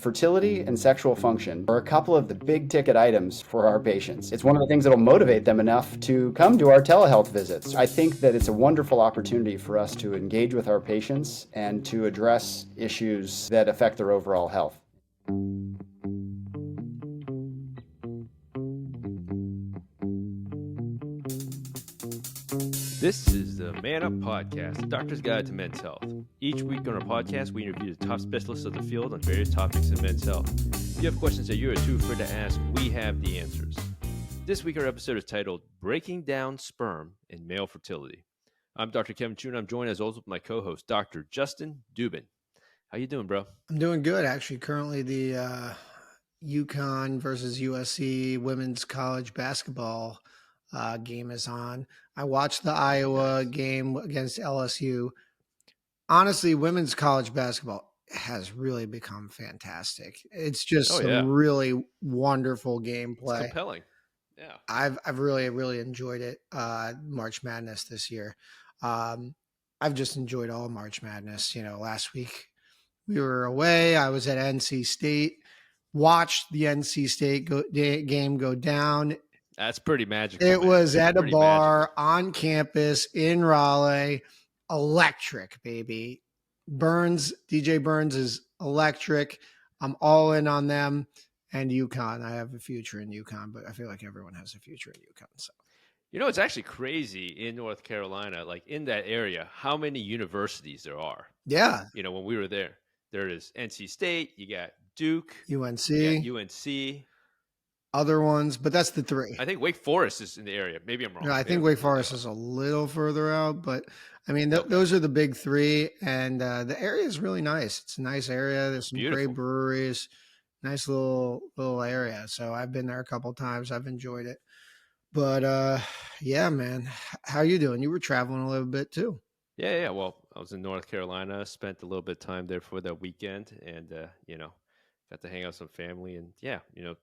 Fertility and sexual function are a couple of the big ticket items for our patients. It's one of the things that will motivate them enough to come to our telehealth visits. I think that it's a wonderful opportunity for us to engage with our patients and to address issues that affect their overall health. This is the Man Up Podcast, the doctor's guide to men's health. Each week on our podcast, we interview the top specialists of the field on various topics in men's health. If you have questions that you are too afraid to ask, we have the answers. This week, our episode is titled Breaking Down Sperm in Male Fertility. I'm Dr. Kevin Chun. I'm joined as always with my co-host, Dr. Justin Dubin. How you doing, bro? I'm doing good, actually. Currently, the UConn versus USC women's college basketball game is on. I watched the Iowa game against LSU. Honestly, women's college basketball has really become fantastic. It's just really wonderful gameplay. It's compelling. Yeah, I've really enjoyed it. March Madness this year. I've just enjoyed all March Madness. You know, last week we were away. I was at NC State. Watched the NC State game go down. That's pretty magical. It was at a bar magical. on campus in Raleigh. Electric, baby. DJ Burns is electric. I'm all in on them. And UConn. I have a future in UConn, but I feel like everyone has a future in UConn. So, you know, it's actually crazy in North Carolina, like in that area, how many universities there are. Yeah. You know, when we were there is NC State, you got Duke, UNC, other ones, but that's the three. I think Wake Forest is in the area. Maybe I'm wrong. No, I think Wake Forest is a little further out, but I mean, those are the big three, and the area is really nice. It's a nice area. There's some great breweries, nice little area. So I've been there a couple of times. I've enjoyed it. But yeah, man, how you doing? You were traveling a little bit too. Yeah. Well, I was in North Carolina, spent a little bit of time there for that weekend, and you know, got to hang out with some family, and yeah, you know,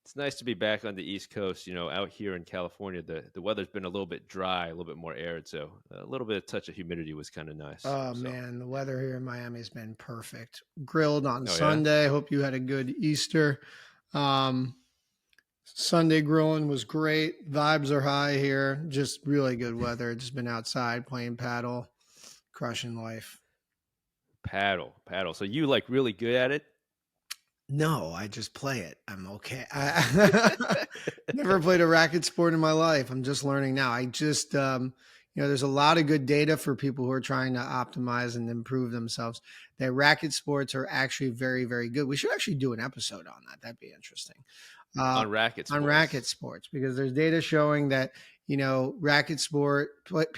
it's nice to be back on the East Coast. You know, out here in California, the weather's been a little bit dry, a little bit more arid, so a little bit of touch of humidity was kind of nice. Oh, man, the weather here in Miami has been perfect. Grilled on Sunday. Yeah? Hope you had a good Easter. Sunday grilling was great. Vibes are high here. Just really good weather. Just been outside playing paddle, crushing life. Paddle. So you like really good at it? No, I just play it. I'm okay. I never played a racket sport in my life. I'm just learning now. I just, you know, there's a lot of good data for people who are trying to optimize and improve themselves. That racket sports are actually very, very good. We should actually do an episode on that. That'd be interesting. On racket sports, because there's data showing that, you know,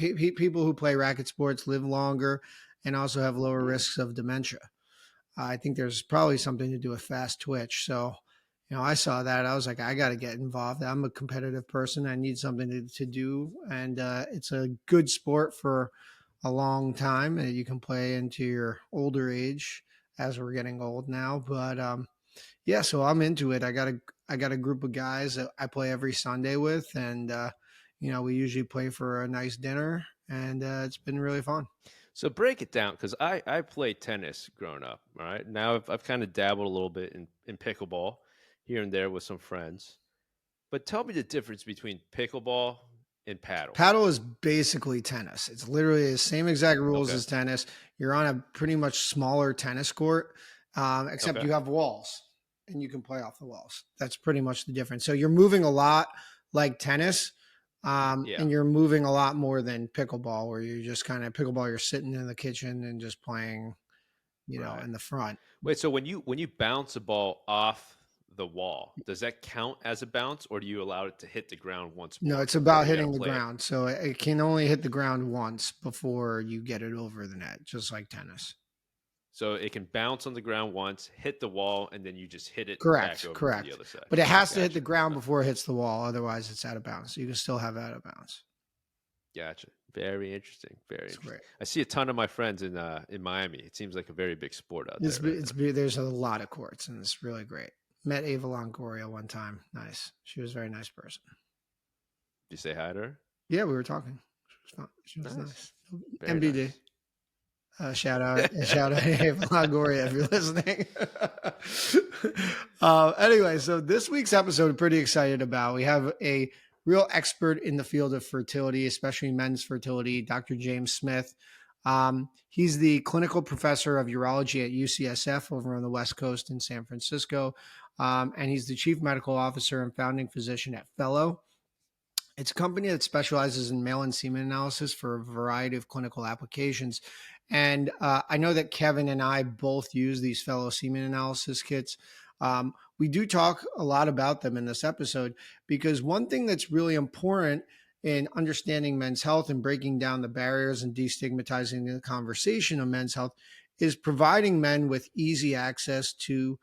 people who play racket sports live longer and also have lower risks of dementia. I think there's probably something to do with fast twitch. So, you know, I saw that. I was like, I got to get involved. I'm a competitive person. I need something to do. And it's a good sport for a long time. And you can play into your older age as we're getting old now. But yeah, so I'm into it. I got a group of guys that I play every Sunday with. And, you know, we usually play for a nice dinner. And it's been really fun. So break it down, because I played tennis growing up, all right? Now I've kind of dabbled a little bit in pickleball here and there with some friends. But tell me the difference between pickleball and paddle. Paddle is basically tennis. It's literally the same exact rules as tennis. You're on a pretty much smaller tennis court, except you have walls, and you can play off the walls. That's pretty much the difference. So you're moving a lot like tennis. And you're moving a lot more than pickleball, where you just kind of you're sitting in the kitchen and just playing, you know, in the front. Wait, so when you bounce a ball off the wall, does that count as a bounce, or do you allow it to hit the ground once more? No, it's about hitting the ground. So it can only hit the ground once before you get it over the net, just like tennis. So it can bounce on the ground once, hit the wall, and then you just hit it correct to the other side. But it has to hit the ground before it hits the wall. Otherwise, it's out of bounds. So you can still have out of bounds. Gotcha. Very interesting. Very interesting. Great. I see a ton of my friends in Miami. It seems like a very big sport out there. There's a lot of courts, and it's really great. Met Ava Longoria one time. Nice. She was a very nice person. Did you say hi to her? Yeah, we were talking. She was fun. She was nice. Very MBD. Nice. Shout out, Ava Longoria, if you're listening. Anyway, so this week's episode, I'm pretty excited about. We have a real expert in the field of fertility, especially men's fertility, Dr. James Smith. He's the clinical professor of urology at UCSF over on the West Coast in San Francisco. And he's the chief medical officer and founding physician at Fellow. It's a company that specializes in male and semen analysis for a variety of clinical applications. And I know that Kevin and I both use these Fellow semen analysis kits. We do talk a lot about them in this episode because one thing that's really important in understanding men's health and breaking down the barriers and destigmatizing the conversation of men's health is providing men with easy access to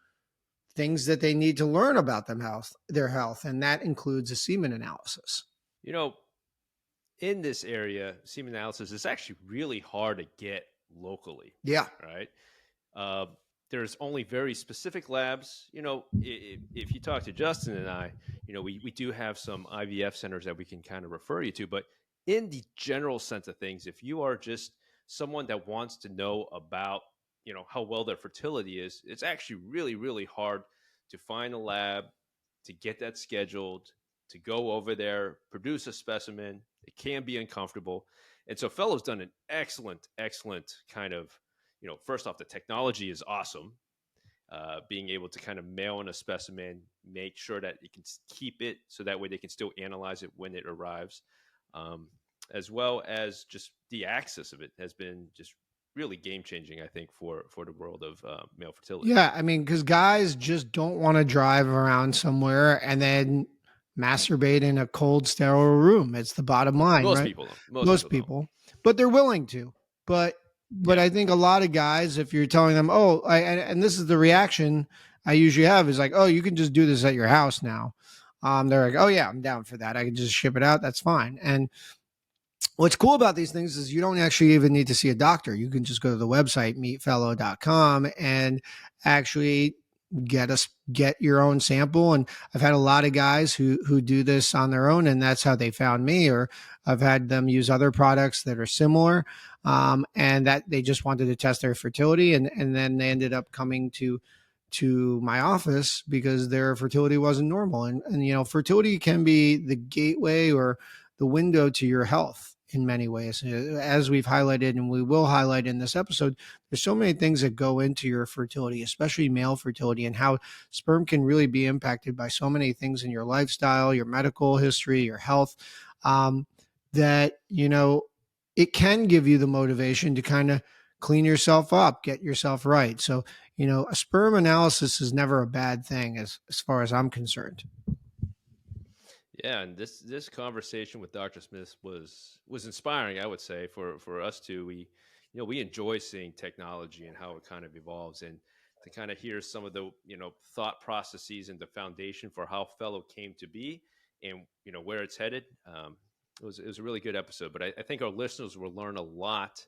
things that they need to learn about their health, and that includes a semen analysis. You know, in this area, semen analysis is actually really hard to get locally. Yeah. Right. There's only very specific labs. You know, if you talk to Justin and I, you know, we do have some IVF centers that we can kind of refer you to. But in the general sense of things, if you are just someone that wants to know about, you know, how well their fertility is, it's actually really, really hard to find a lab, to get that scheduled, to go over there, produce a specimen. It can be uncomfortable. And so Fellow's done an excellent kind of, you know, first off, the technology is awesome. Being able to kind of mail in a specimen, make sure that you can keep it so that way they can still analyze it when it arrives, as well as just the access of it has been just really game-changing, I think, for the world of male fertility. Yeah, I mean, because guys just don't want to drive around somewhere and then masturbate in a cold, sterile room. It's the bottom line, Most right? people don't. Most people, but they're willing to. But Yeah. I think a lot of guys, if you're telling them, oh, and this is the reaction I usually have is like, oh, you can just do this at your house now. They're like, oh yeah, I'm down for that. I can just ship it out. That's fine. And what's cool about these things is you don't actually even need to see a doctor. You can just go to the website, meetfellow.com, and actually get your own sample. And I've had a lot of guys who do this on their own, and that's how they found me. Or I've had them use other products that are similar, and that they just wanted to test their fertility, and then they ended up coming to my office because their fertility wasn't normal. And you know, fertility can be the gateway or the window to your health in many ways. As we've highlighted, and we will highlight in this episode, there's so many things that go into your fertility, especially male fertility, and how sperm can really be impacted by so many things in your lifestyle, your medical history, your health, that, you know, it can give you the motivation to kind of clean yourself up, get yourself right. So, you know, a sperm analysis is never a bad thing as far as I'm concerned. Yeah, and this conversation with Dr. Smith was inspiring, I would say, for us too. We enjoy seeing technology and how it kind of evolves, and to kind of hear some of the, you know, thought processes and the foundation for how Fellow came to be, and, you know, where it's headed. It was a really good episode, but I think our listeners will learn a lot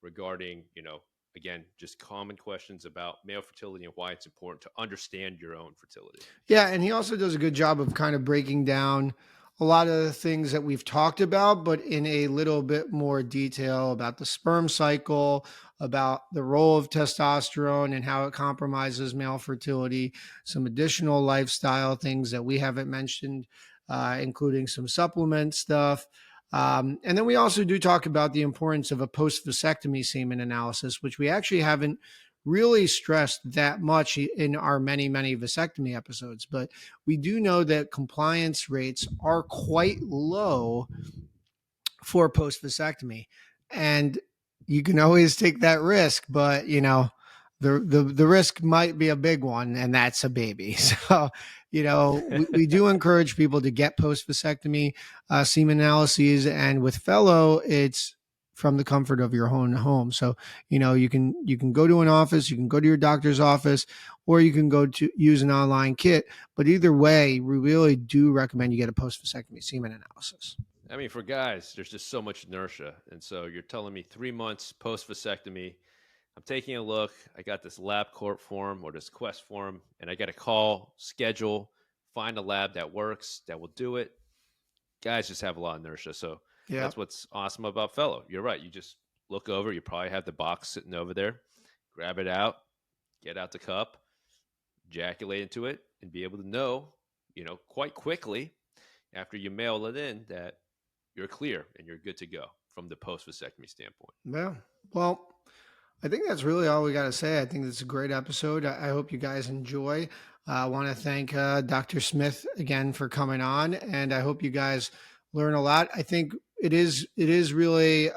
regarding, you know, again, just common questions about male fertility and why it's important to understand your own fertility. Yeah, and he also does a good job of kind of breaking down a lot of the things that we've talked about, but in a little bit more detail about the sperm cycle, about the role of testosterone and how it compromises male fertility, some additional lifestyle things that we haven't mentioned, including some supplement stuff. And then we also do talk about the importance of a post-vasectomy semen analysis, which we actually haven't really stressed that much in our many vasectomy episodes. But we do know that compliance rates are quite low for post-vasectomy. And you can always take that risk, but, you know, the risk might be a big one, and that's a baby. So, you know, we do encourage people to get post-vasectomy semen analyses, and with Fellow, it's from the comfort of your own home. So, you know, you can go to an office, you can go to your doctor's office, or you can go to use an online kit. But either way, we really do recommend you get a post-vasectomy semen analysis. I mean, for guys, there's just so much inertia. And so you're telling me 3 months post-vasectomy, I'm taking a look, I got this LabCorp form or this Quest form, and I got to call, schedule, find a lab that works, that will do it. Guys just have a lot of inertia. So that's what's awesome about Fellow. You're right. You just look over, you probably have the box sitting over there. Grab it out, get out the cup, ejaculate into it, and be able to know, quite quickly after you mail it in that you're clear and you're good to go from the post-vasectomy standpoint. Yeah. Well, I think that's really all we got to say. I think this is a great episode. I hope you guys enjoy. I want to thank Dr. Smith again for coming on, and I hope you guys learn a lot. I think it is really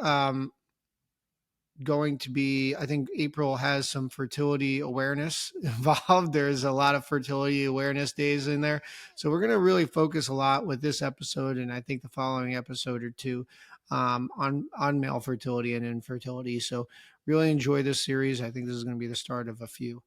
going to be, I think April has some fertility awareness involved. There's a lot of fertility awareness days in there. So we're going to really focus a lot with this episode, and I think the following episode or two on male fertility and infertility. So really enjoy this series. I think this is going to be the start of a few.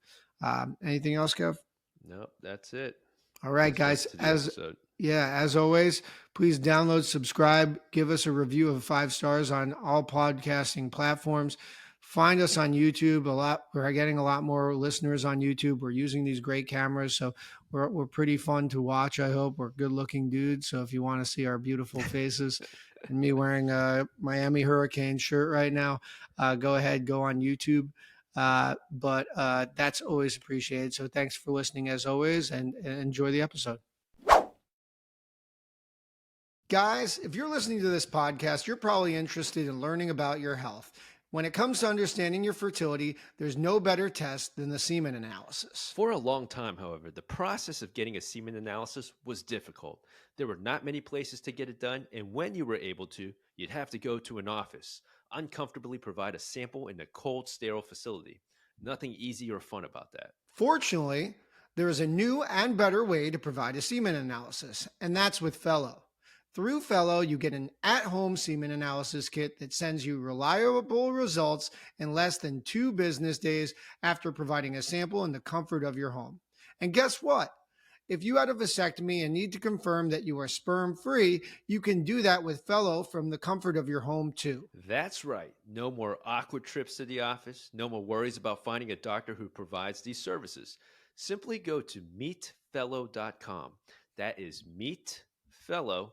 Anything else, Kev? Nope, that's it. All right, guys. As always, please download, subscribe, give us a review of 5 stars on all podcasting platforms. Find us on YouTube. We're getting a lot more listeners on YouTube. We're using these great cameras, so we're pretty fun to watch. I hope we're good-looking dudes. So if you want to see our beautiful faces and me wearing a Miami Hurricane shirt right now, go ahead, go on YouTube. But that's always appreciated. So thanks for listening as always, and enjoy the episode. Guys, if you're listening to this podcast, you're probably interested in learning about your health. When it comes to understanding your fertility, there's no better test than the semen analysis. For a long time, however, the process of getting a semen analysis was difficult. There were not many places to get it done, and when you were able to, you'd have to go to an office, uncomfortably provide a sample in a cold, sterile facility. Nothing easy or fun about that. Fortunately, there is a new and better way to provide a semen analysis, and that's with Fellow. Through Fellow, you get an at-home semen analysis kit that sends you reliable results in less than 2 business days after providing a sample in the comfort of your home. And guess what? If you had a vasectomy and need to confirm that you are sperm-free, you can do that with Fellow from the comfort of your home too. That's right. No more awkward trips to the office. No more worries about finding a doctor who provides these services. Simply go to meetfellow.com. That is meetfellow.com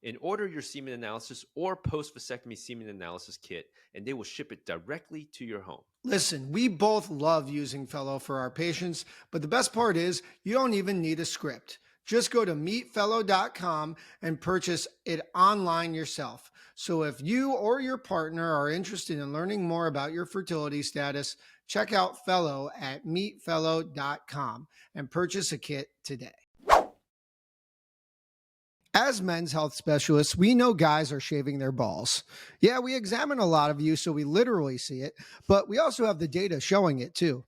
and order your semen analysis or post-vasectomy semen analysis kit, and they will ship it directly to your home. Listen, we both love using Fellow for our patients, but the best part is you don't even need a script. Just go to meetfellow.com and purchase it online yourself. So if you or your partner are interested in learning more about your fertility status, check out Fellow at meetfellow.com and purchase a kit today. As men's health specialists, we know guys are shaving their balls. Yeah, we examine a lot of you, so we literally see it, but we also have the data showing it too.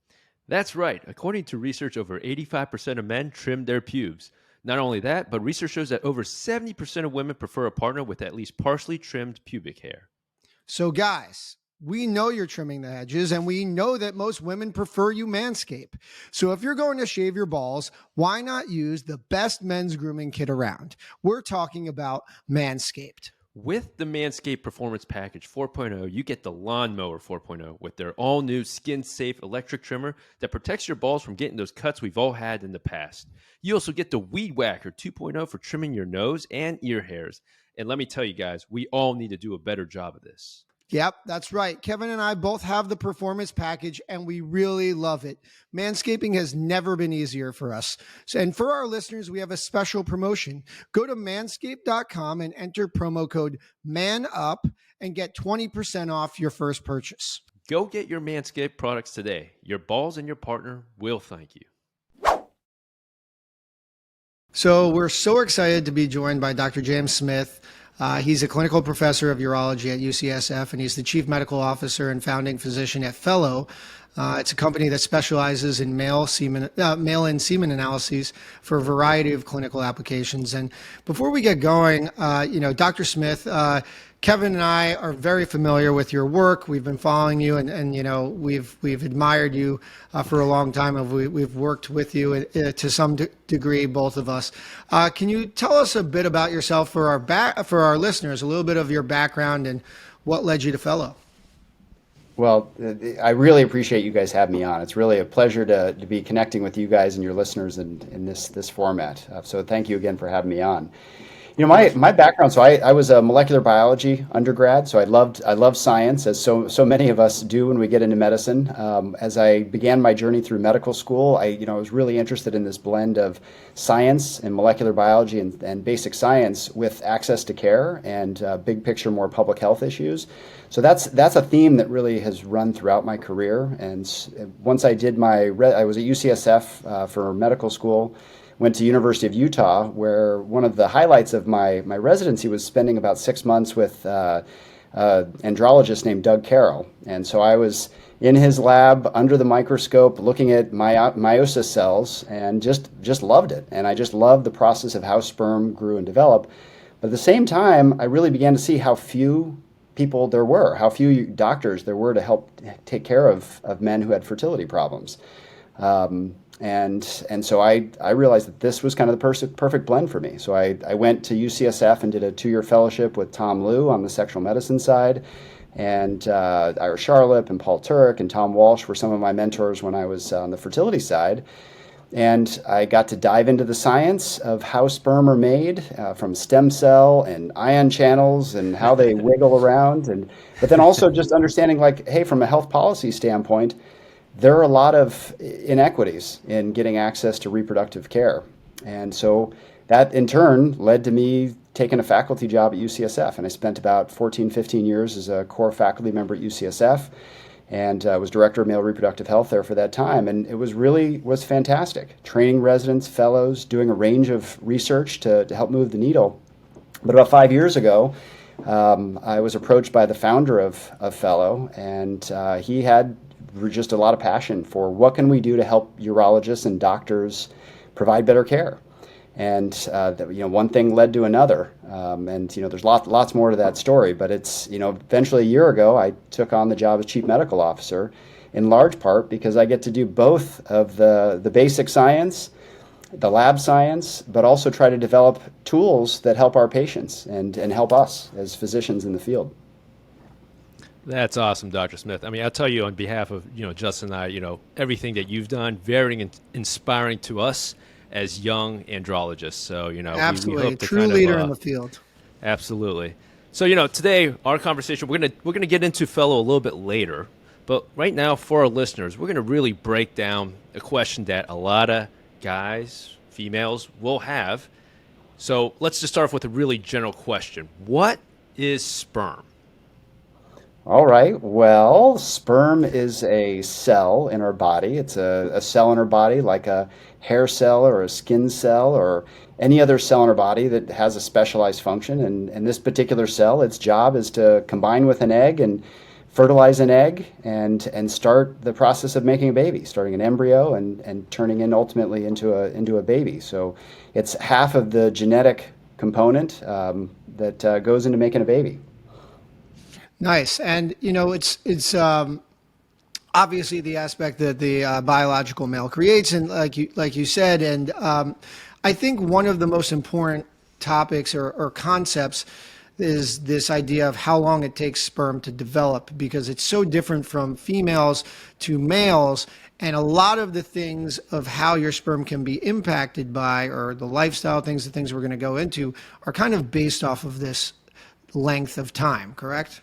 That's right. According to research, over 85% of men trim their pubes. Not only that, but research shows that over 70% of women prefer a partner with at least partially trimmed pubic hair. So guys, we know you're trimming the hedges, and we know that most women prefer you manscape. So if you're going to shave your balls, why not use the best men's grooming kit around? We're talking about Manscaped. With the Manscaped Performance Package 4.0, you get the Lawnmower 4.0 with their all-new skin-safe electric trimmer that protects your balls from getting those cuts we've all had in the past. You also get the Weed Whacker 2.0 for trimming your nose and ear hairs. And let me tell you guys, we all need to do a better job of this. Yep, that's right. Kevin and I both have the performance package, and we really love it. Manscaping has never been easier for us. And for our listeners, we have a special promotion. Go to manscaped.com and enter promo code MANUP and get 20% off your first purchase. Go get your Manscaped products today. Your balls and your partner will thank you. So we're so excited to be joined by Dr. James Smith. He's a clinical professor of urology at UCSF, and he's the chief medical officer and founding physician at Fellow. It's a company that specializes in mail-in semen analyses for a variety of clinical applications. And before we get going, Dr. Smith, Kevin and I are very familiar with your work. We've been following you, and we've admired you for a long time. And we've worked with you to some degree, both of us. Can you tell us a bit about yourself for our listeners, a little bit of your background and what led you to Fellow? Well, I really appreciate you guys having me on. It's really a pleasure to be connecting with you guys and your listeners in this format. So thank you again for having me on. My background, so I was a molecular biology undergrad, so I loved science, as so many of us do when we get into medicine. As I began my journey through medical school, I was really interested in this blend of science and molecular biology and basic science with access to care and big picture, more public health issues. So that's a theme that really has run throughout my career. And once I did I was at UCSF for medical school. Went to University of Utah, where one of the highlights of my residency was spending about 6 months with andrologist named Doug Carroll. And so I was in his lab under the microscope looking at meiosis cells and just loved it. And I just loved the process of how sperm grew and developed. But at the same time, I really began to see how few people there were, how few doctors there were to help take care of men who had fertility problems. And so I realized that this was kind of the perfect blend for me. So I went to UCSF and did a 2-year fellowship with Tom Liu on the sexual medicine side. And Ira Charlip and Paul Turek and Tom Walsh were some of my mentors when I was on the fertility side. And I got to dive into the science of how sperm are made from stem cell and ion channels and how they wiggle around. But then also just understanding, like, hey, from a health policy standpoint, there are a lot of inequities in getting access to reproductive care. And so that in turn led to me taking a faculty job at UCSF. And I spent about 14, 15 years as a core faculty member at UCSF and was director of male reproductive health there for that time. And it was fantastic. Training residents, fellows, doing a range of research to help move the needle. But about 5 years ago, I was approached by the founder of Fellow, and he had just a lot of passion for what can we do to help urologists and doctors provide better care. And one thing led to another, and there's lots more to that story. But it's eventually a year ago I took on the job as chief medical officer, in large part because I get to do both of the basic science, the lab science, but also try to develop tools that help our patients and help us as physicians in the field. That's awesome, Dr. Smith. I mean, I'll tell you on behalf of, Justin and I, everything that you've done, very inspiring to us as young andrologists. So, absolutely, we hope to true leader in the field. Absolutely. So, today, our conversation, we're gonna get into Fellow a little bit later. But right now, for our listeners, we're going to really break down a question that a lot of guys, females will have. So let's just start off with a really general question. What is sperm? All right. Well, sperm is a cell in our body. It's a cell in our body, like a hair cell or a skin cell or any other cell in our body that has a specialized function. And this particular cell, its job is to combine with an egg and fertilize an egg and start the process of making a baby, starting an embryo and turning in ultimately into a baby. So it's half of the genetic component that goes into making a baby. Nice. And, it's obviously the aspect that the biological male creates. And like you said, and I think one of the most important topics or concepts is this idea of how long it takes sperm to develop, because it's so different from females to males. And a lot of the things of how your sperm can be impacted by, or the lifestyle things, the things we're going to go into, are kind of based off of this length of time, correct?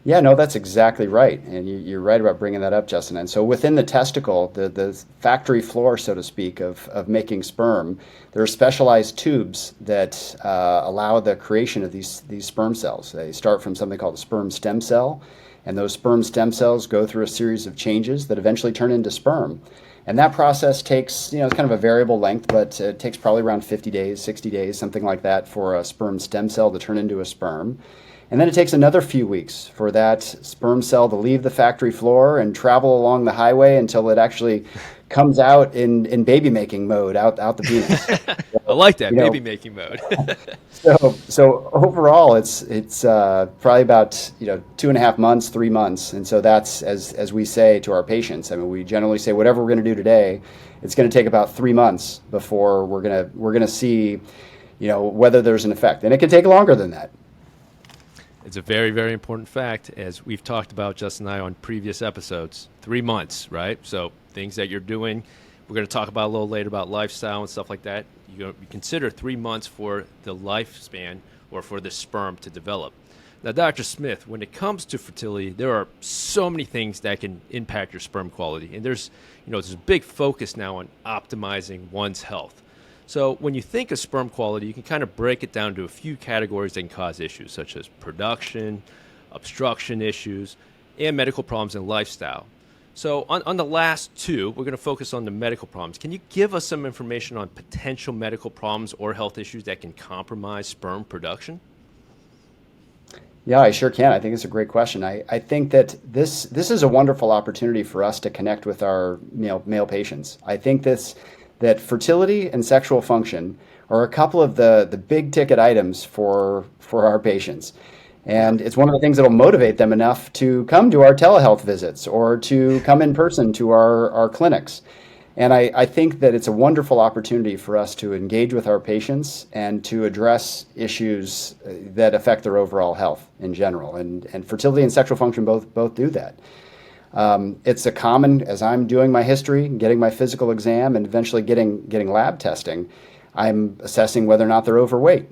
Yeah, no, that's exactly right. And you're right about bringing that up, Justin. And so within the testicle, the factory floor, so to speak, of making sperm, there are specialized tubes that allow the creation of these sperm cells. They start from something called a sperm stem cell, and those sperm stem cells go through a series of changes that eventually turn into sperm. And that process takes, it's kind of a variable length, but it takes probably around 50 days, 60 days, something like that, for a sperm stem cell to turn into a sperm. And then it takes another few weeks for that sperm cell to leave the factory floor and travel along the highway until it actually comes out in baby making mode, out the penis. I like that, baby making mode. So overall, it's probably about 2.5 months, 3 months, and so that's as we say to our patients. I mean, we generally say whatever we're going to do today, it's going to take about 3 months before we're gonna see, whether there's an effect, and it can take longer than that. It's a very, very important fact, as we've talked about, Justin and I, on previous episodes. 3 months, right? So things that you're doing We're going to talk about a little later about lifestyle and stuff like that. You consider 3 months for the lifespan or for the sperm to develop. Now, Dr. Smith, when it comes to fertility, there are so many things that can impact your sperm quality. And there's a big focus now on optimizing one's health. So when you think of sperm quality, you can kind of break it down to a few categories that can cause issues, such as production, obstruction issues, and medical problems and lifestyle. So on the last two, we're going to focus on the medical problems. Can you give us some information on potential medical problems or health issues that can compromise sperm production? Yeah, I sure can. I think it's a great question. I think that this is a wonderful opportunity for us to connect with our male patients. I think that fertility and sexual function are a couple of the big ticket items for our patients. And it's one of the things that'll motivate them enough to come to our telehealth visits or to come in person to our clinics. And I think that it's a wonderful opportunity for us to engage with our patients and to address issues that affect their overall health in general. And fertility and sexual function both do that. It's a common, as I'm doing my history, getting my physical exam, and eventually getting lab testing, I'm assessing whether or not they're overweight.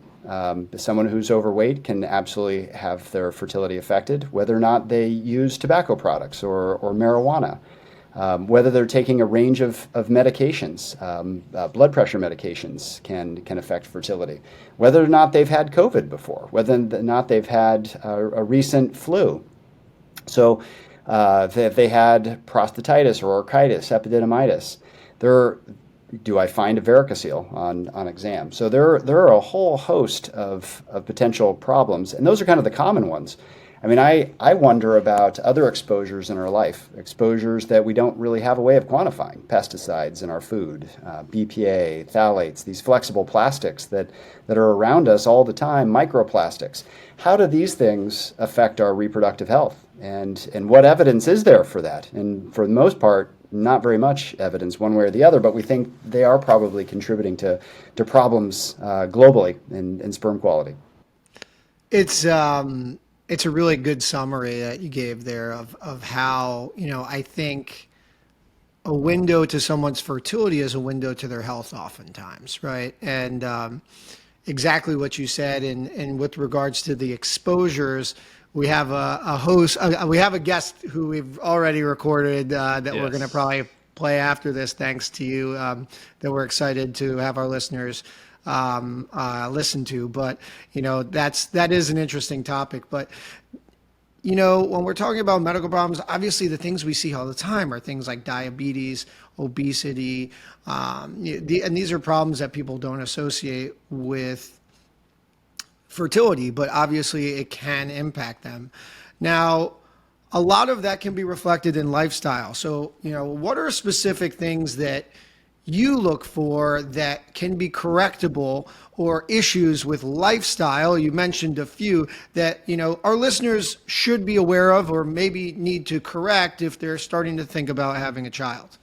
Someone who's overweight can absolutely have their fertility affected, whether or not they use tobacco products or marijuana, whether they're taking a range of medications, blood pressure medications can affect fertility, whether or not they've had COVID before, whether or not they've had a recent flu. So if they had prostatitis or orchitis, epididymitis, do I find a varicocele on exam? So there are a whole host of potential problems, and those are kind of the common ones. I mean, I wonder about other exposures in our life, exposures that we don't really have a way of quantifying, pesticides in our food, BPA, phthalates, these flexible plastics that are around us all the time, microplastics. How do these things affect our reproductive health? And what evidence is there for that? And for the most part, not very much evidence one way or the other, but we think they are probably contributing to problems globally in sperm quality. It's a really good summary that you gave there of how, I think a window to someone's fertility is a window to their health oftentimes, right? And exactly what you said. And with regards to the exposures, we have we have a guest who we've already recorded that Yes. We're going to probably play after this, thanks to you, that we're excited to have our listeners listen to. But that is an interesting topic. But when we're talking about medical problems, obviously the things we see all the time are things like diabetes, obesity, and these are problems that people don't associate with fertility, but obviously it can impact them. Now, a lot of that can be reflected in lifestyle. So, what are specific things that you look for that can be correctable, or issues with lifestyle? You mentioned a few that, our listeners should be aware of or maybe need to correct if they're starting to think about having a child.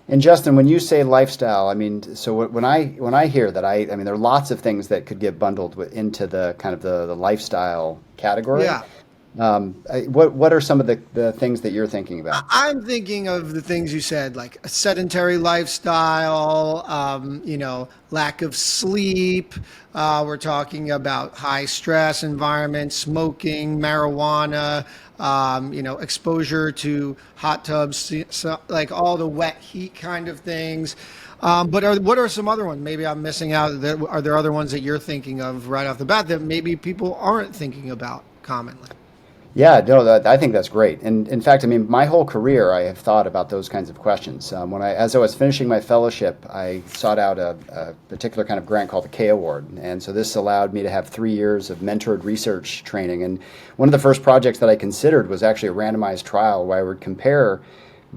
And Justin, when you say lifestyle, I mean, so when I hear that, I mean, there are lots of things that could get bundled into the kind of the lifestyle category. Yeah. What are some of the things that you're thinking about? I'm thinking of the things you said, like a sedentary lifestyle, lack of sleep. We're talking about high stress environment, smoking, marijuana, exposure to hot tubs, so, like all the wet heat kind of things. But what are some other ones? Maybe I'm missing out. Are there other ones that you're thinking of right off the bat that maybe people aren't thinking about commonly? Yeah, no, I think that's great. And in fact, I mean, my whole career, I have thought about those kinds of questions. As I was finishing my fellowship, I sought out a particular kind of grant called the K Award. And so this allowed me to have 3 years of mentored research training. And one of the first projects that I considered was actually a randomized trial where I would compare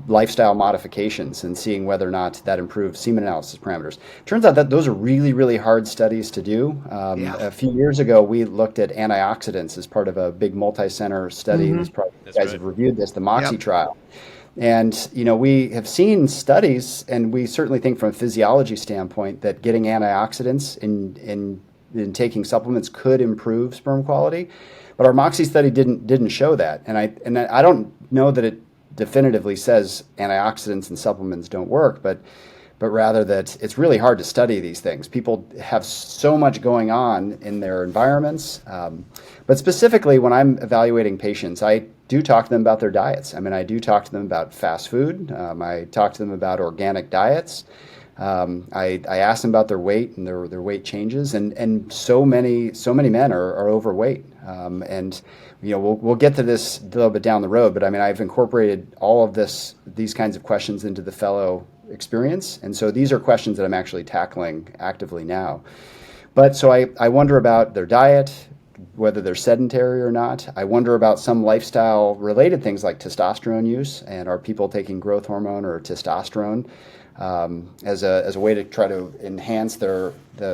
lifestyle modifications and seeing whether or not that improved semen analysis parameters. Turns out that those are really, really hard studies to do. A few years ago, we looked at antioxidants as part of a big multi-center study. Mm-hmm. You guys have reviewed this, the MOXIE trial. And, we have seen studies, and we certainly think from a physiology standpoint that getting antioxidants in taking supplements could improve sperm quality. But our MOXIE study didn't show that. And I don't know that it definitively says antioxidants and supplements don't work, but but rather that it's really hard to study these things. People have so much going on in their environments. But specifically, when I'm evaluating patients, I do talk to them about their diets. I mean, I do talk to them about fast food. I talk to them about organic diets. I ask them about their weight and their weight changes, and so many men are overweight. And we'll get to this a little bit down the road, but I mean, I've incorporated all of these kinds of questions into the fellow experience, and so these are questions that I'm actually tackling actively now. But so I wonder about their diet, whether they're sedentary or not. I wonder about some lifestyle related things like testosterone use, and are people taking growth hormone or testosterone as a way to try to enhance their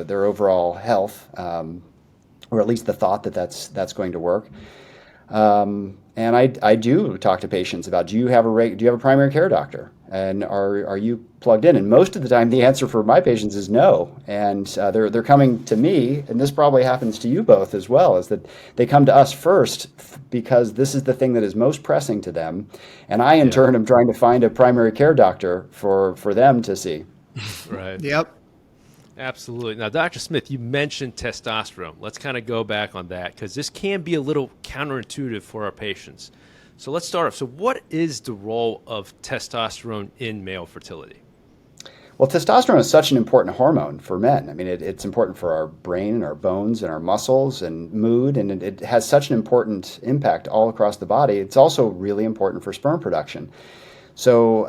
overall health, or at least the thought that that's going to work. And I do talk to patients about, do you have a primary care doctor, and are you plugged in? And most of the time, the answer for my patients is no. And they're coming to me, and this probably happens to you both as well, is that they come to us first because this is the thing that is most pressing to them, and I in turn am trying to find a primary care doctor for them to see. Right. Yep. Absolutely. Now, Dr. Smith, you mentioned testosterone. Let's kind of go back on that, because this can be a little counterintuitive for our patients. So let's start off. So what is the role of testosterone in male fertility? Well, testosterone is such an important hormone for men. I mean, it's important for our brain and our bones and our muscles and mood, and it has such an important impact all across the body. It's also really important for sperm production. So,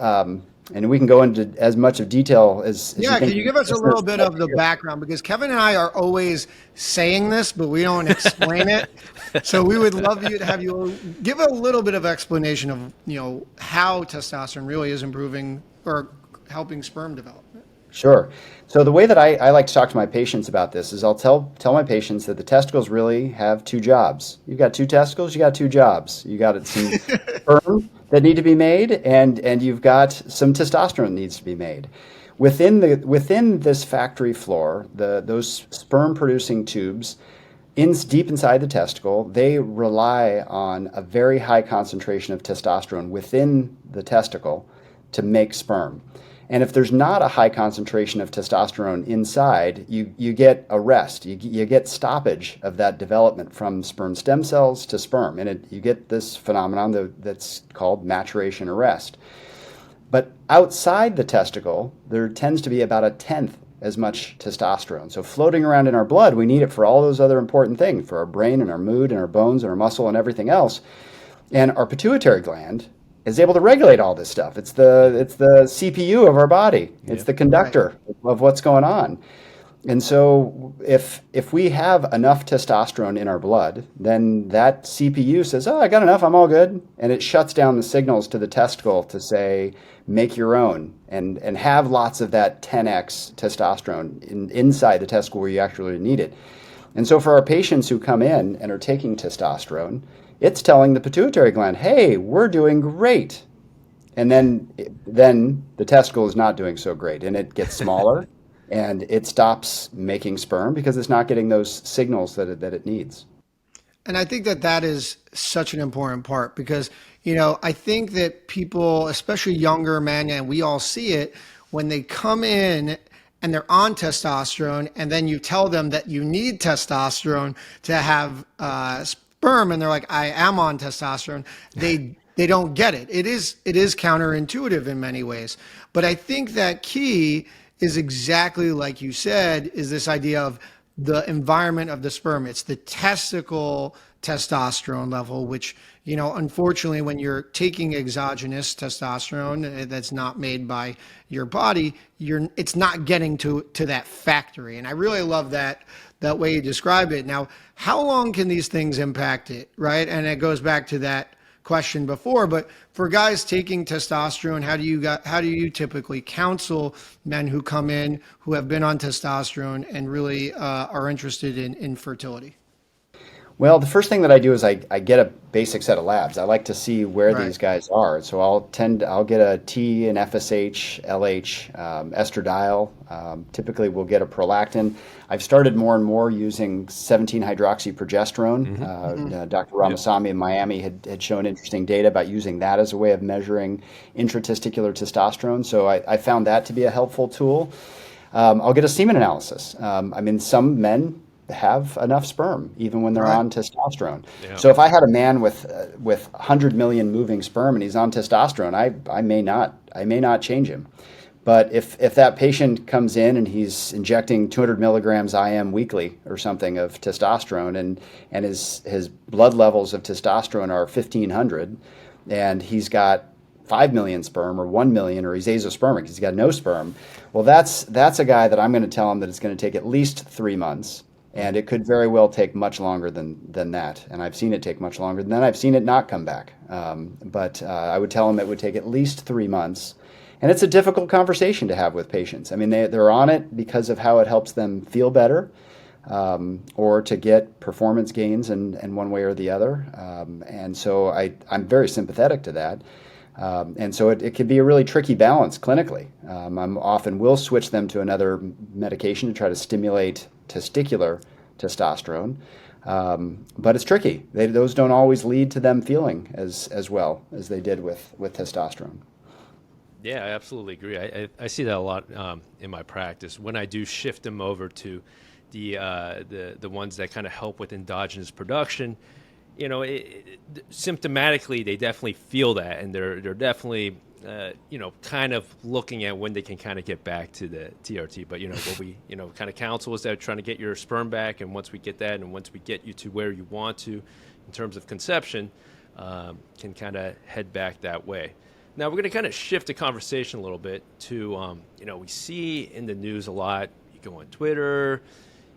and we can go into as much of detail as Yeah, can you give us a little bit of the background? Because Kevin and I are always saying this, but we don't explain it. So we would love you to have you give a little bit of explanation of, how testosterone really is improving or helping sperm development. Sure. So the way that I like to talk to my patients about this is I'll tell my patients that the testicles really have two jobs. You've got two testicles, you got two jobs. You got some sperm that need to be made, and you've got some testosterone that needs to be made. Within this factory floor, those sperm producing tubes deep inside the testicle, they rely on a very high concentration of testosterone within the testicle to make sperm. And if there's not a high concentration of testosterone inside, you get arrest. You get stoppage of that development from sperm stem cells to sperm. And you get this phenomenon that's called maturation arrest. But outside the testicle, there tends to be about a tenth as much testosterone. So floating around in our blood, we need it for all those other important things, for our brain and our mood and our bones and our muscle and everything else. And our pituitary gland is able to regulate all this stuff. It's the CPU of our body. It's the conductor of what's going on. And so if we have enough testosterone in our blood, then that CPU says, oh, I got enough, I'm all good. And it shuts down the signals to the testicle to say, make your own and have lots of that 10x testosterone inside the testicle where you actually need it. And so for our patients who come in and are taking testosterone, it's telling the pituitary gland, hey, we're doing great. And then the testicle is not doing so great, and it gets smaller and it stops making sperm because it's not getting those signals that it needs. And I think that is such an important part because, I think that people, especially younger men, and we all see it, when they come in and they're on testosterone and then you tell them that you need testosterone to have sperm, and they're like, I am on testosterone. They don't get it. It is counterintuitive in many ways. But I think that key is exactly like you said, is this idea of the environment of the sperm. It's the testicle testosterone level, which, unfortunately, when you're taking exogenous testosterone that's not made by your body, it's not getting to that factory. And I really love that way you describe it. Now, how long can these things impact it, right? And it goes back to that question before, but for guys taking testosterone, how do you typically counsel men who come in who have been on testosterone and really are interested in fertility? Well, the first thing that I do is I get a basic set of labs. I like to see where Right. these guys are. So I'll get a T and FSH, LH, estradiol. Typically, we'll get a prolactin. I've started more and more using 17-hydroxyprogesterone. Hmm. Dr. Yep. Ramasamy in Miami had shown interesting data about using that as a way of measuring intratesticular testosterone. So I found that to be a helpful tool. I'll get a semen analysis. I mean, some men have enough sperm even when they're Right. on testosterone. Yeah. So if I had a man with 100 million moving sperm and he's on testosterone, I may not change him. But if that patient comes in and he's injecting 200 milligrams IM weekly or something of testosterone, and his blood levels of testosterone are 1,500, and he's got 5 million sperm or 1 million, or he's azoospermic, he's got no sperm, well, that's a guy that I'm going to tell him that it's going to take at least 3 months. And it could very well take much longer than that. And I've seen it take much longer than that. I've seen it not come back. But I would tell him it would take at least 3 months. And it's a difficult conversation to have with patients. I mean, they're on it because of how it helps them feel better, or to get performance gains in one way or the other. And so I'm very sympathetic to that. And so it can be a really tricky balance clinically. I'm often will switch them to another medication to try to stimulate testicular testosterone. But it's tricky. Those don't always lead to them feeling as well as they did with testosterone. Yeah, I absolutely agree. I see that a lot in my practice when I do shift them over to the ones that kind of help with endogenous production. Symptomatically, they definitely feel that, and they're definitely kind of looking at when they can kind of get back to the TRT. But what we kind of counsel is that trying to get your sperm back, and once we get that, and once we get you to where you want to, in terms of conception, can kind of head back that way. Now we're going to kind of shift the conversation a little bit to we see in the news a lot. You go on Twitter.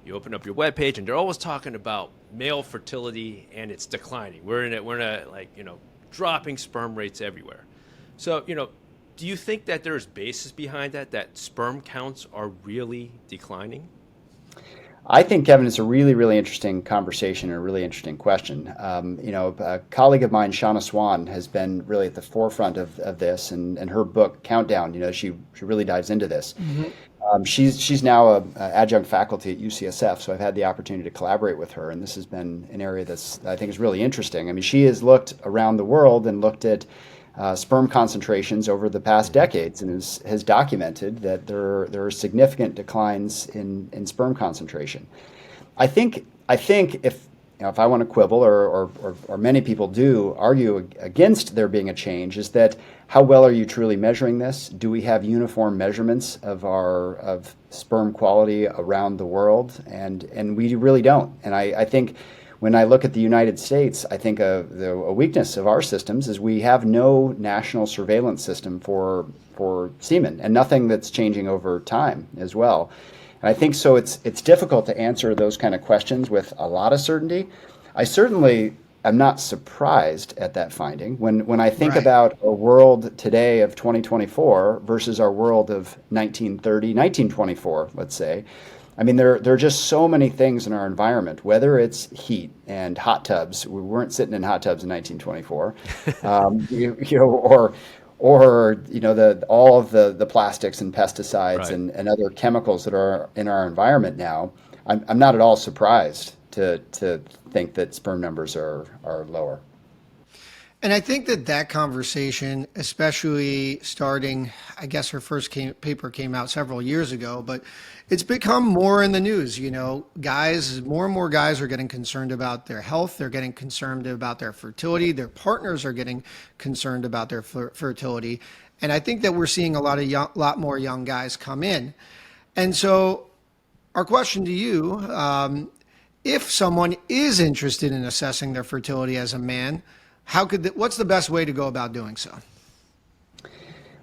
You open up your webpage, and they're always talking about male fertility, and it's declining. We're in a dropping sperm rates everywhere. So, do you think that there's basis behind that sperm counts are really declining? I think, Kevin, it's a really, really interesting conversation and a really interesting question. A colleague of mine, Shauna Swan, has been really at the forefront of this, and her book Countdown. She really dives into this. Hmm. She's now a adjunct faculty at UCSF, so I've had the opportunity to collaborate with her, and this has been an area that I think is really interesting. I mean, she has looked around the world and looked at sperm concentrations over the past decades, and has documented that there are significant declines in sperm concentration. I think if I want to quibble, or many people do argue against there being a change, is that how well are you truly measuring this? Do we have uniform measurements of sperm quality around the world? And we really don't. And I think when I look at the United States, I think a weakness of our systems is we have no national surveillance system for semen, and nothing that's changing over time as well. And I think so it's difficult to answer those kind of questions with a lot of certainty. I certainly am not surprised at that finding. When I think Right. about a world today of 2024 versus our world of 1930, 1924, let's say, I mean, there are just so many things in our environment, whether it's heat and hot tubs. We weren't sitting in hot tubs in 1924, or all of the plastics and pesticides Right. and other chemicals that are in our environment now. I'm not at all surprised to think that sperm numbers are lower. And I think that conversation, especially starting, I guess her first paper came out several years ago, but it's become more in the news. Guys, more and more guys are getting concerned about their health. They're getting concerned about their fertility. Their partners are getting concerned about their fertility. And I think that we're seeing a lot more young guys come in. And so our question to you, if someone is interested in assessing their fertility as a man, what's the best way to go about doing so?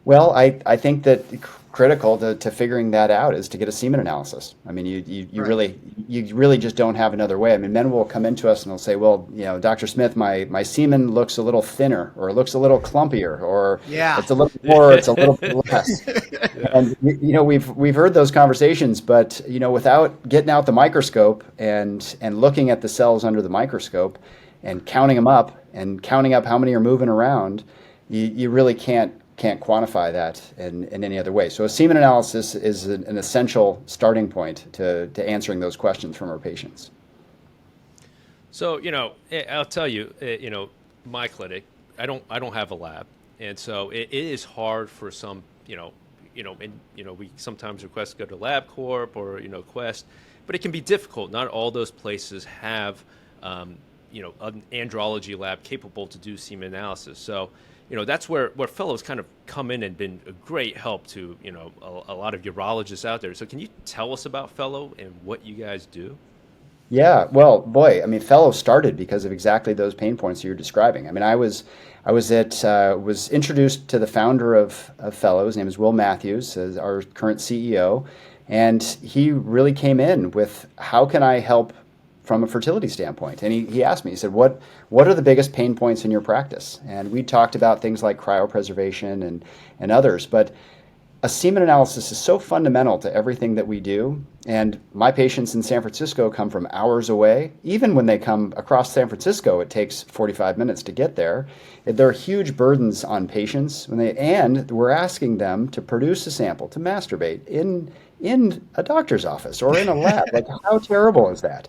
Well, I think that critical to figuring that out is to get a semen analysis. I mean, Right. you really just don't have another way. I mean, men will come into us and they'll say, well, Dr. Smith, my semen looks a little thinner, or it looks a little clumpier, or Yeah. it's a little more, it's a little bit less. Yeah. And we've heard those conversations, but without getting out the microscope and looking at the cells under the microscope and counting them up and counting up how many are moving around, you really can't quantify that in any other way. So a semen analysis is an essential starting point to answering those questions from our patients. So, I'll tell you, my clinic, I don't have a lab. And so it is hard for some, we sometimes request to go to LabCorp or, Quest, but it can be difficult. Not all those places have, an andrology lab capable to do semen analysis. So, that's where fellows kind of come in and been a great help to, a lot of urologists out there. So can you tell us about fellow and what you guys do? Yeah, well, boy, I mean, Fellow started because of exactly those pain points you're describing. I mean, was introduced to the founder of Fellow. His name is Will Matthews, as our current CEO, and he really came in with how can I help from a fertility standpoint. And he asked me, he said, what are the biggest pain points in your practice? And we talked about things like cryopreservation and others, but a semen analysis is so fundamental to everything that we do. And my patients in San Francisco come from hours away. Even when they come across San Francisco, it takes 45 minutes to get there. There are huge burdens on patients and we're asking them to produce a sample, to masturbate in a doctor's office or in a lab. Like, how terrible is that?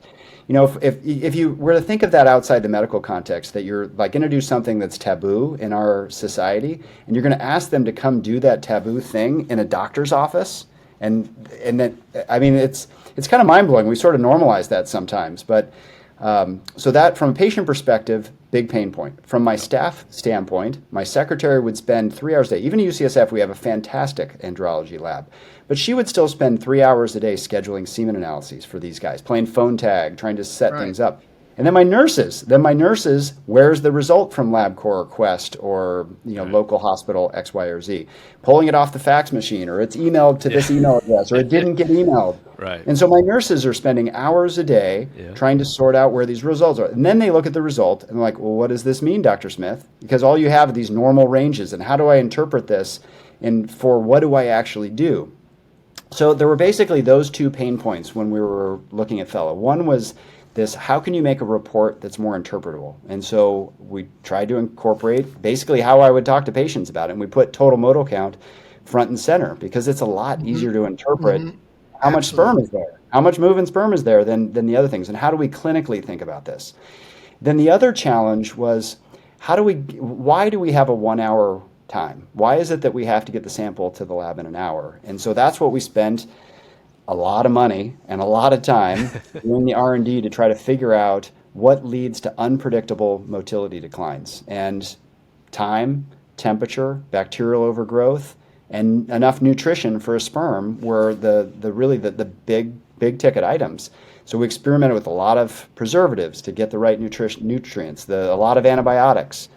If you were to think of that outside the medical context, that you're like going to do something that's taboo in our society, and you're going to ask them to come do that taboo thing in a doctor's office, and then, I mean, it's kind of mind blowing. We sort of normalize that sometimes, but so that from a patient perspective, big pain point. From my staff standpoint, my secretary would spend 3 hours a day. Even at UCSF, we have a fantastic andrology lab. But she would still spend 3 hours a day scheduling semen analyses for these guys, playing phone tag, trying to set Right. things up. And then my nurses, where's the result from LabCorp or Quest or Right. local hospital X, Y, or Z? Pulling it off the fax machine, or it's emailed to this email address, or it didn't get emailed. Right. And so my nurses are spending hours a day Yeah. trying to sort out where these results are. And then they look at the result and they're like, well, what does this mean, Dr. Smith? Because all you have are these normal ranges. And how do I interpret this? And for what do I actually do? So there were basically those two pain points when we were looking at Fellow. One was this, how can you make a report that's more interpretable? And so we tried to incorporate basically how I would talk to patients about it. And we put total modal count front and center because it's a lot easier to interpret how much sperm Absolutely. is there, how much moving sperm is there than the other things, and how do we clinically think about this? Then the other challenge was, why do we have a 1 hour time? Why is it that we have to get the sample to the lab in an hour? And so that's what we spent a lot of money and a lot of time doing the R&D to try to figure out what leads to unpredictable motility declines. And time, temperature, bacterial overgrowth, and enough nutrition for a sperm were the big ticket items. So we experimented with a lot of preservatives to get the right nutrients, a lot of antibiotics,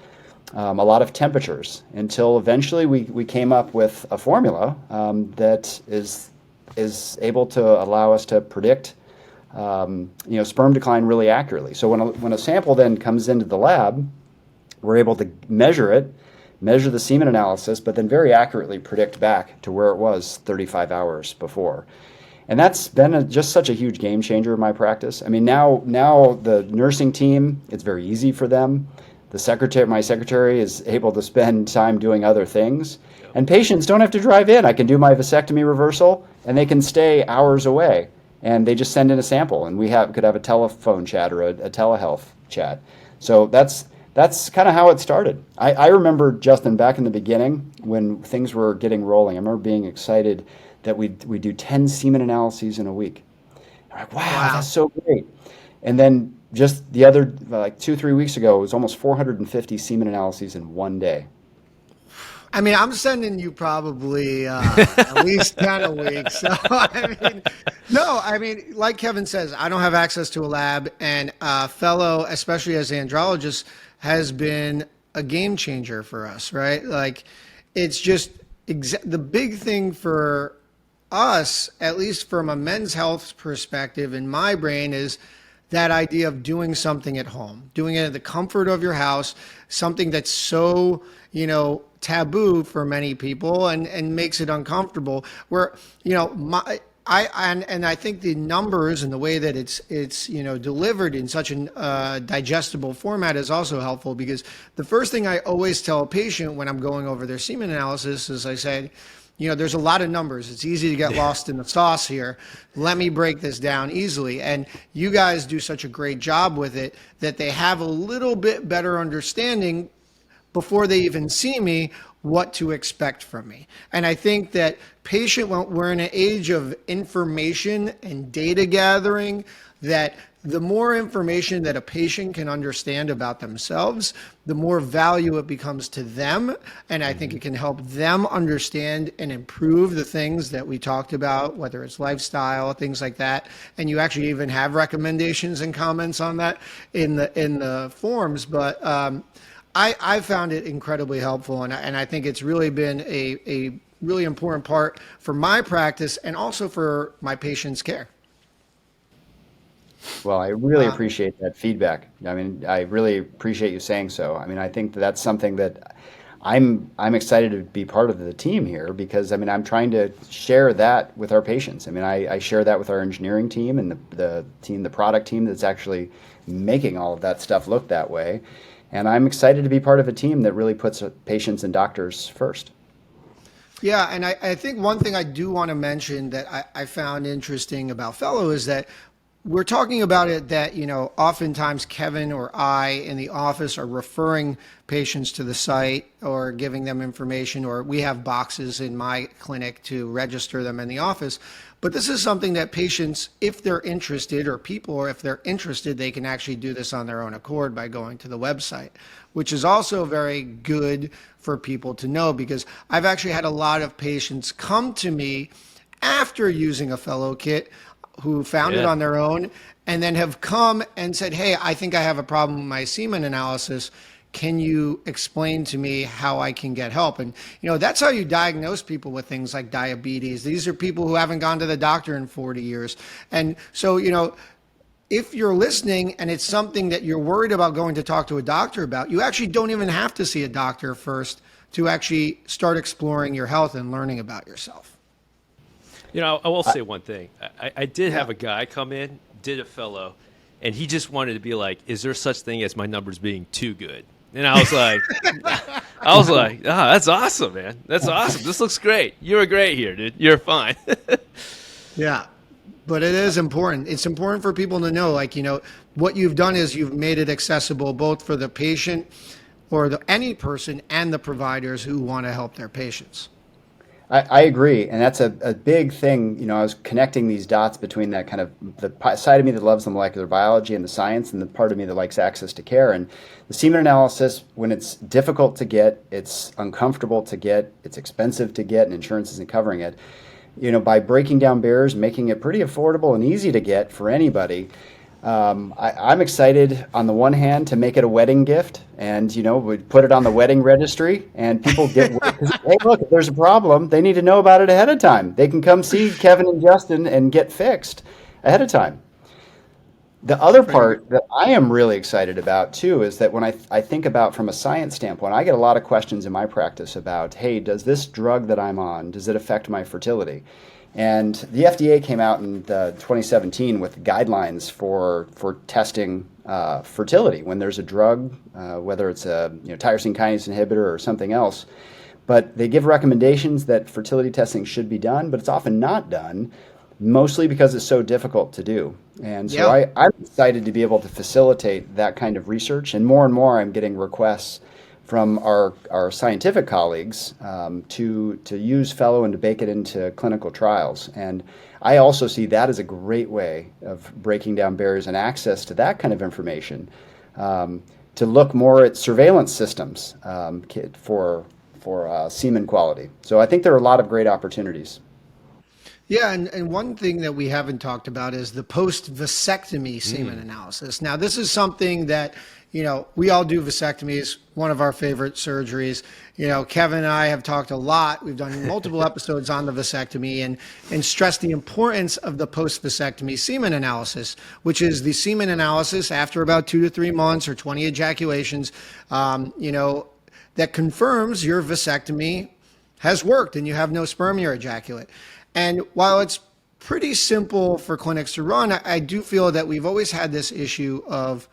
a lot of temperatures, until eventually we came up with a formula that is able to allow us to predict sperm decline really accurately. So when a sample then comes into the lab, we're able to measure the semen analysis, but then very accurately predict back to where it was 35 hours before. And that's been just such a huge game changer in my practice. I mean, now the nursing team, it's very easy for them. My secretary is able to spend time doing other things. Yep. And patients don't have to drive in. I can do my vasectomy reversal, and they can stay hours away. And they just send in a sample, and we could have a telephone chat or a telehealth chat. So that's kind of how it started. I remember, Justin, back in the beginning when things were getting rolling, I remember being excited that we do 10 semen analyses in a week. I'm like, wow, that's so great. And then just the other, like 2-3 weeks ago, it was almost 450 semen analyses in one day. I mean, I'm sending you probably at least 10 a week. So, I mean, like Kevin says, I don't have access to a lab, and Fellow, especially as andrologist, has been a game changer for us, right? Like, it's the big thing for us, at least from a men's health perspective in my brain, is that idea of doing something at home, doing it in the comfort of your house, something that's so, taboo for many people and makes it uncomfortable. Where, I think the numbers and the way that it's delivered in such an digestible format is also helpful, because the first thing I always tell a patient when I'm going over their semen analysis is I say, there's a lot of numbers. It's easy to get lost in the sauce here. Let me break this down easily. And you guys do such a great job with it that they have a little bit better understanding before they even see me what to expect from me. And I think that we're in an age of information and data gathering, that the more information that a patient can understand about themselves, the more value it becomes to them. And I think it can help them understand and improve the things that we talked about, whether it's lifestyle, things like that. And you actually even have recommendations and comments on that in the forms. But I found it incredibly helpful. And I think it's really been a really important part for my practice and also for my patients' care. Well, I really appreciate that feedback. I mean, I really appreciate you saying so. I mean, I think that's something that I'm excited to be part of the team here, because I mean, I'm trying to share that with our patients. I mean, I share that with our engineering team and the product team that's actually making all of that stuff look that way. And I'm excited to be part of a team that really puts patients and doctors first. Yeah, and I think one thing I do want to mention that I found interesting about Fellow is that we're talking about it that, oftentimes Kevin or I in the office are referring patients to the site or giving them information, or we have boxes in my clinic to register them in the office. But this is something that patients, if they're interested, or people, if they're interested, they can actually do this on their own accord by going to the website, which is also very good for people to know, because I've actually had a lot of patients come to me after using a Fellow kit who found it on their own, and then have come and said, hey, I think I have a problem with my semen analysis. Can you explain to me how I can get help? And, that's how you diagnose people with things like diabetes. These are people who haven't gone to the doctor in 40 years. And so, if you're listening and it's something that you're worried about going to talk to a doctor about, you actually don't even have to see a doctor first to actually start exploring your health and learning about yourself. I will say one thing. I did have a guy come in, did a Fellow, and he just wanted to be like, is there such thing as my numbers being too good? And I was like, that's awesome, man. That's awesome. This looks great. You were great here, dude. You're fine. Yeah. But it is important. It's important for people to know, what you've done is you've made it accessible both for the patient or any person and the providers who want to help their patients. I agree, and that's a big thing. I was connecting these dots between that kind of the side of me that loves the molecular biology and the science, and the part of me that likes access to care. And the semen analysis, when it's difficult to get, it's uncomfortable to get, it's expensive to get, and insurance isn't covering it. By breaking down barriers, making it pretty affordable and easy to get for anybody. I'm excited on the one hand to make it a wedding gift, and we put it on the wedding registry, and people get hey, look, if there's a problem, they need to know about it ahead of time. They can come see Kevin and Justin and get fixed ahead of time. The other part that I am really excited about too is that when I think about from a science standpoint, I get a lot of questions in my practice about, hey, does this drug that I'm on, does it affect my fertility? And the FDA came out in 2017 with guidelines for testing fertility when there's a drug, whether it's a tyrosine kinase inhibitor or something else. But they give recommendations that fertility testing should be done, but it's often not done, mostly because it's so difficult to do. And so I'm excited to be able to facilitate that kind of research. And more I'm getting requests from our scientific colleagues to use Fellow and to bake it into clinical trials. And I also see that as a great way of breaking down barriers and access to that kind of information, to look more at surveillance systems for semen quality. So I think there are a lot of great opportunities. Yeah, and one thing that we haven't talked about is the post-vasectomy semen analysis. Now, this is something that we all do vasectomies, one of our favorite surgeries. Kevin and I have talked a lot. We've done multiple episodes on the vasectomy and stressed the importance of the post-vasectomy semen analysis, which is the semen analysis after about 2 to 3 months or 20 ejaculations, that confirms your vasectomy has worked and you have no sperm in your ejaculate. And while it's pretty simple for clinics to run, I do feel that we've always had this issue of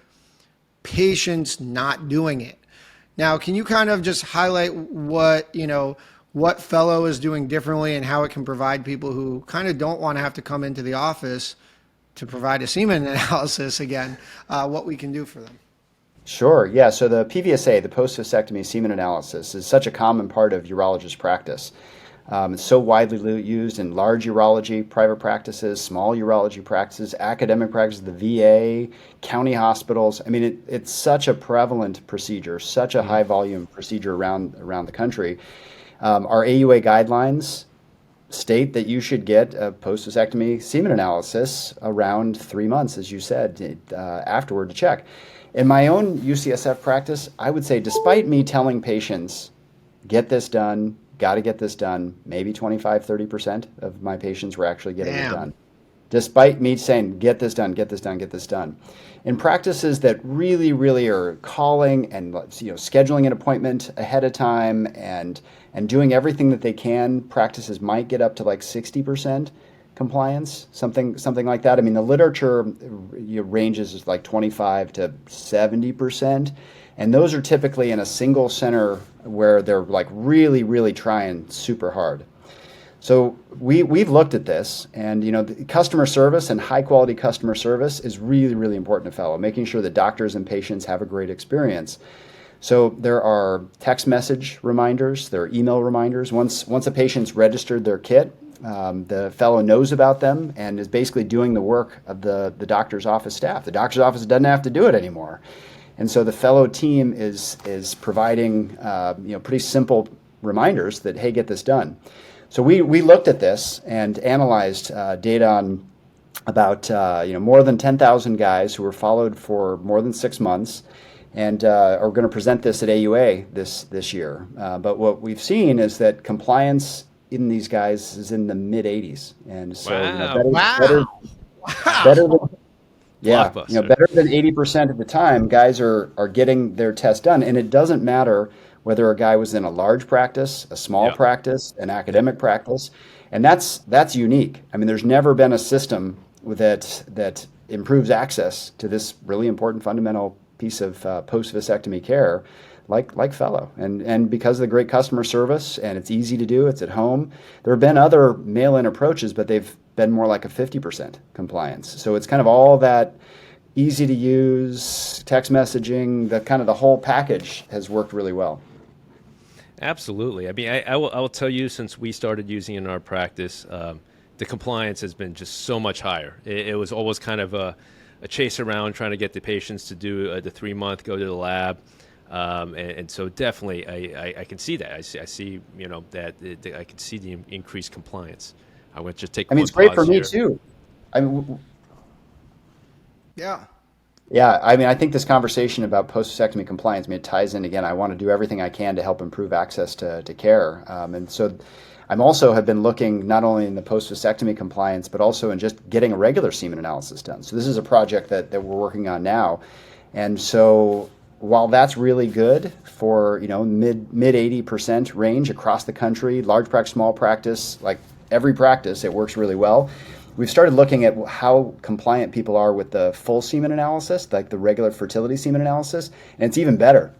patients not doing it. Now, can you kind of just highlight what Fellow is doing differently and how it can provide people who kind of don't want to have to come into the office to provide a semen analysis again, what we can do for them? Sure. Yeah. So the PVSA, the post-vasectomy semen analysis, is such a common part of urologist practice. It's so widely used in large urology, private practices, small urology practices, academic practices, the VA, county hospitals. I mean, it's such a prevalent procedure, such a high volume procedure around the country. Our AUA guidelines state that you should get a post-vasectomy semen analysis around 3 months, as you said, afterward to check. In my own UCSF practice, I would say, despite me telling patients, get this done, got to get this done, maybe 25, 30% of my patients were actually getting it done. Despite me saying, get this done, get this done, get this done. In practices that really, really are calling and scheduling an appointment ahead of time and doing everything that they can, practices might get up to like 60% compliance, something like that. I mean, the literature ranges like 25 to 70%. And those are typically in a single center where they're like really, really trying super hard. So we've looked at this, and the customer service and high quality customer service is really, really important to Fellow, making sure that doctors and patients have a great experience. So there are text message reminders, there are email reminders. Once a patient's registered their kit, the Fellow knows about them and is basically doing the work of the doctor's office staff. The doctor's office doesn't have to do it anymore. And so the Fellow team is providing pretty simple reminders that, hey, get this done. So we looked at this and analyzed data on about more than 10,000 guys who were followed for more than 6 months, and are going to present this at AUA this year. But what we've seen is that compliance in these guys is in the mid 80s, and so better than. Yeah, better than 80% of the time, guys are getting their test done. And it doesn't matter whether a guy was in a large practice, a small practice, an academic practice. And that's unique. I mean, there's never been a system that improves access to this really important fundamental piece of post-vasectomy care like Fellow. And because of the great customer service, and it's easy to do, it's at home. There have been other mail-in approaches, but they've been more like a 50% compliance. So it's kind of all that easy to use, text messaging, the whole package has worked really well. Absolutely. I mean, I will tell you, since we started using it in our practice, the compliance has been just so much higher. It was always kind of a chase around trying to get the patients to do the 3 month, go to the lab. And so definitely I can see that. I see that I can see the increased compliance. I would just take. It's great for me too. Yeah. I mean, I think this conversation about post-vasectomy compliance, it ties in again. I want to do everything I can to help improve access to care. And so I'm also have been looking not only in the post-vasectomy compliance, but also in just getting a regular semen analysis done. So this is a project that we're working on now. And so while that's really good for, mid 80% range across the country, large practice, small practice, like every practice, it works really well. We've started looking at how compliant people are with the full semen analysis, like the regular fertility semen analysis, and it's even better.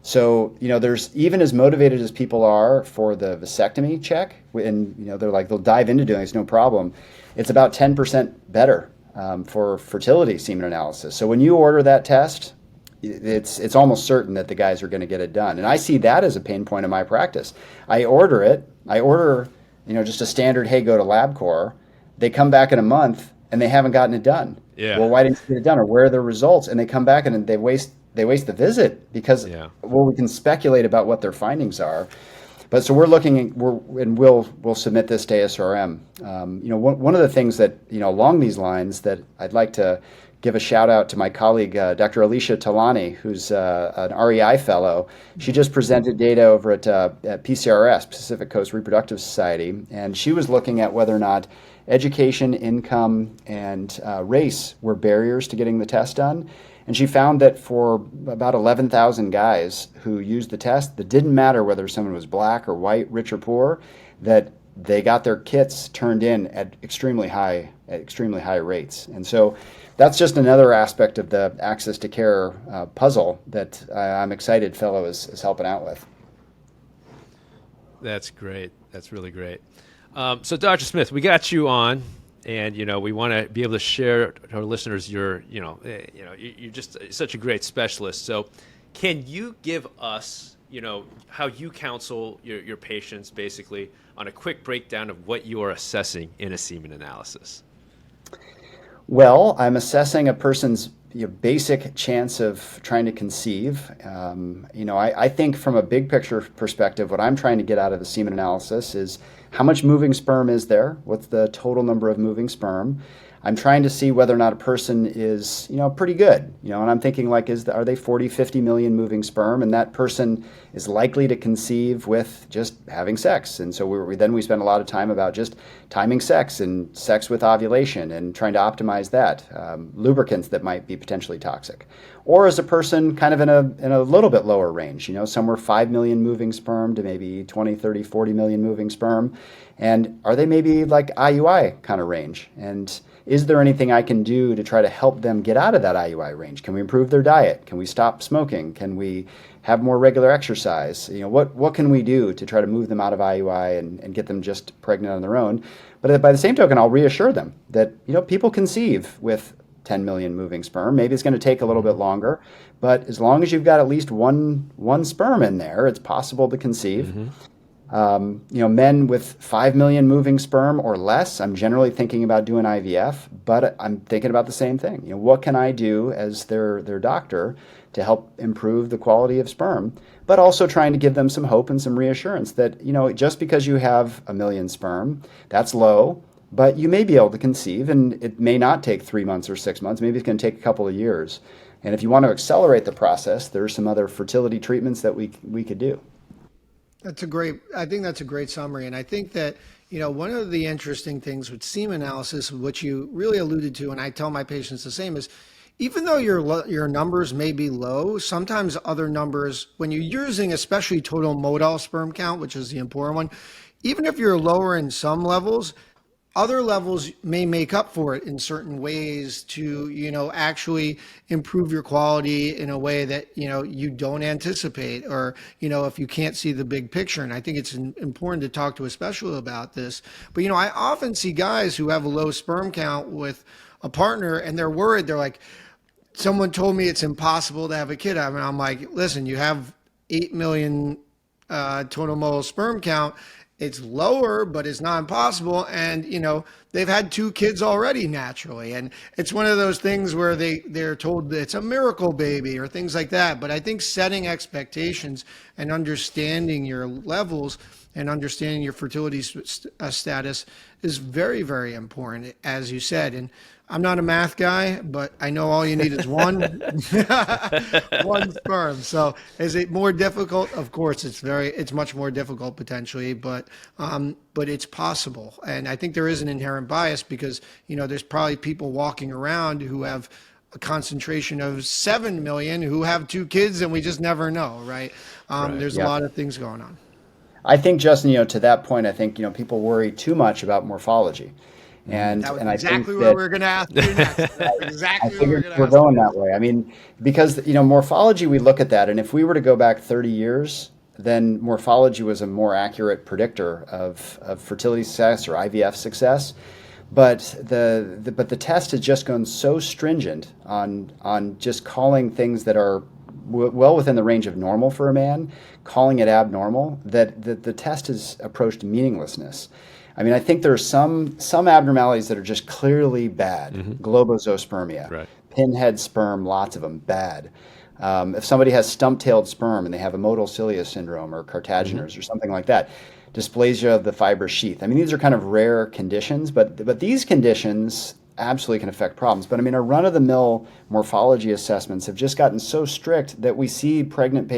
So, there's even as motivated as people are for the vasectomy check, and they'll dive into doing it's no problem. It's about 10% better for fertility semen analysis. So when you order that test, it's almost certain that the guys are going to get it done. And I see that as a pain point in my practice. I order just a standard, hey, go to LabCorp. They come back in a month and they haven't gotten it done. Yeah. Well, why didn't you get it done? Or where are the results? And they come back and they waste the visit because we can speculate about what their findings are. But so we're looking, we'll submit this to ASRM. One of the things that along these lines that I'd like to give a shout out to my colleague, Dr. Alicia Talani, who's an REI fellow. She just presented data over at PCRS, Pacific Coast Reproductive Society, and she was looking at whether or not education, income, and race were barriers to getting the test done. And she found that for about 11,000 guys who used the test, that didn't matter whether someone was black or white, rich or poor, that they got their kits turned in at extremely high rates. And so that's just another aspect of the access to care puzzle that I'm excited Fellow is helping out with. That's great. That's really great. So Dr. Smith, we got you on, and we want to be able to share to our listeners you're just such a great specialist. So can you give us how you counsel your patients, basically, on a quick breakdown of what you are assessing in a semen analysis? Well, I'm assessing a person's basic chance of trying to conceive. I think from a big picture perspective, what I'm trying to get out of the semen analysis is how much moving sperm is there? What's the total number of moving sperm? I'm trying to see whether or not a person is, pretty good, and I'm thinking like, are they 40, 50 million moving sperm? And that person is likely to conceive with just having sex. And so we spend a lot of time about just timing sex and sex with ovulation and trying to optimize that, lubricants that might be potentially toxic. Or as a person kind of in a little bit lower range, somewhere 5 million moving sperm to maybe 20, 30, 40 million moving sperm. And are they maybe like IUI kind of range? And is there anything I can do to try to help them get out of that IUI range? Can we improve their diet? Can we stop smoking? Can we have more regular exercise? What can we do to try to move them out of IUI and get them just pregnant on their own? But by the same token, I'll reassure them that, people conceive with 10 million moving sperm. Maybe it's going to take a little bit longer, but as long as you've got at least one sperm in there, it's possible to conceive. Mm-hmm. Men with 5 million moving sperm or less, I'm generally thinking about doing IVF, but I'm thinking about the same thing. What can I do as their doctor to help improve the quality of sperm, but also trying to give them some hope and some reassurance that, just because you have 1 million sperm, that's low, but you may be able to conceive, and it may not take 3 months or 6 months. Maybe it's going to take a couple of years. And if you want to accelerate the process, there are some other fertility treatments that we could do. I think that's a great summary. And I think that, one of the interesting things with semen analysis, which you really alluded to, and I tell my patients the same, is even though your numbers may be low, sometimes other numbers, when you're using especially total motile sperm count, which is the important one, even if you're lower in some levels, other levels may make up for it in certain ways to, actually improve your quality in a way that, you don't anticipate, or, if you can't see the big picture. And I think it's important to talk to a specialist about this. But, I often see guys who have a low sperm count with a partner and they're worried. They're like, someone told me it's impossible to have a kid. I mean, I'm like, listen, you have 8 million total motile sperm count. It's lower, but it's not impossible. And, they've had 2 kids already naturally. And it's one of those things where they're told that it's a miracle baby or things like that. But I think setting expectations and understanding your levels and understanding your fertility status is very, very important, as you said. And I'm not a math guy, but I know all you need is one sperm. So is it more difficult? Of course, it's much more difficult potentially, but it's possible. And I think there is an inherent bias because, there's probably people walking around who have a concentration of 7 million who have 2 kids and we just never know, right? There's a lot of things going on. I think, Justin, to that point, I think, people worry too much about morphology. And that was and exactly I think what that, we're going to ask you next. Exactly what we're going to ask. We're going that way. I mean, because, morphology, we look at that, and if we were to go back 30 years, then morphology was a more accurate predictor of fertility success or IVF success. But the test has just gone so stringent on just calling things that are well within the range of normal for a man, calling it abnormal, that the test has approached meaninglessness. I mean, I think there are some abnormalities that are just clearly bad. Mm-hmm. Globosospermia, right. Pinhead sperm, lots of them, bad. If somebody has stump-tailed sperm and they have a motile cilia syndrome or Cartaginers mm-hmm. or something like that, dysplasia of the fibrous sheath. I mean, these are kind of rare conditions, but these conditions absolutely can affect problems. But I mean, our run-of-the-mill morphology assessments have just gotten so strict that we see pregnant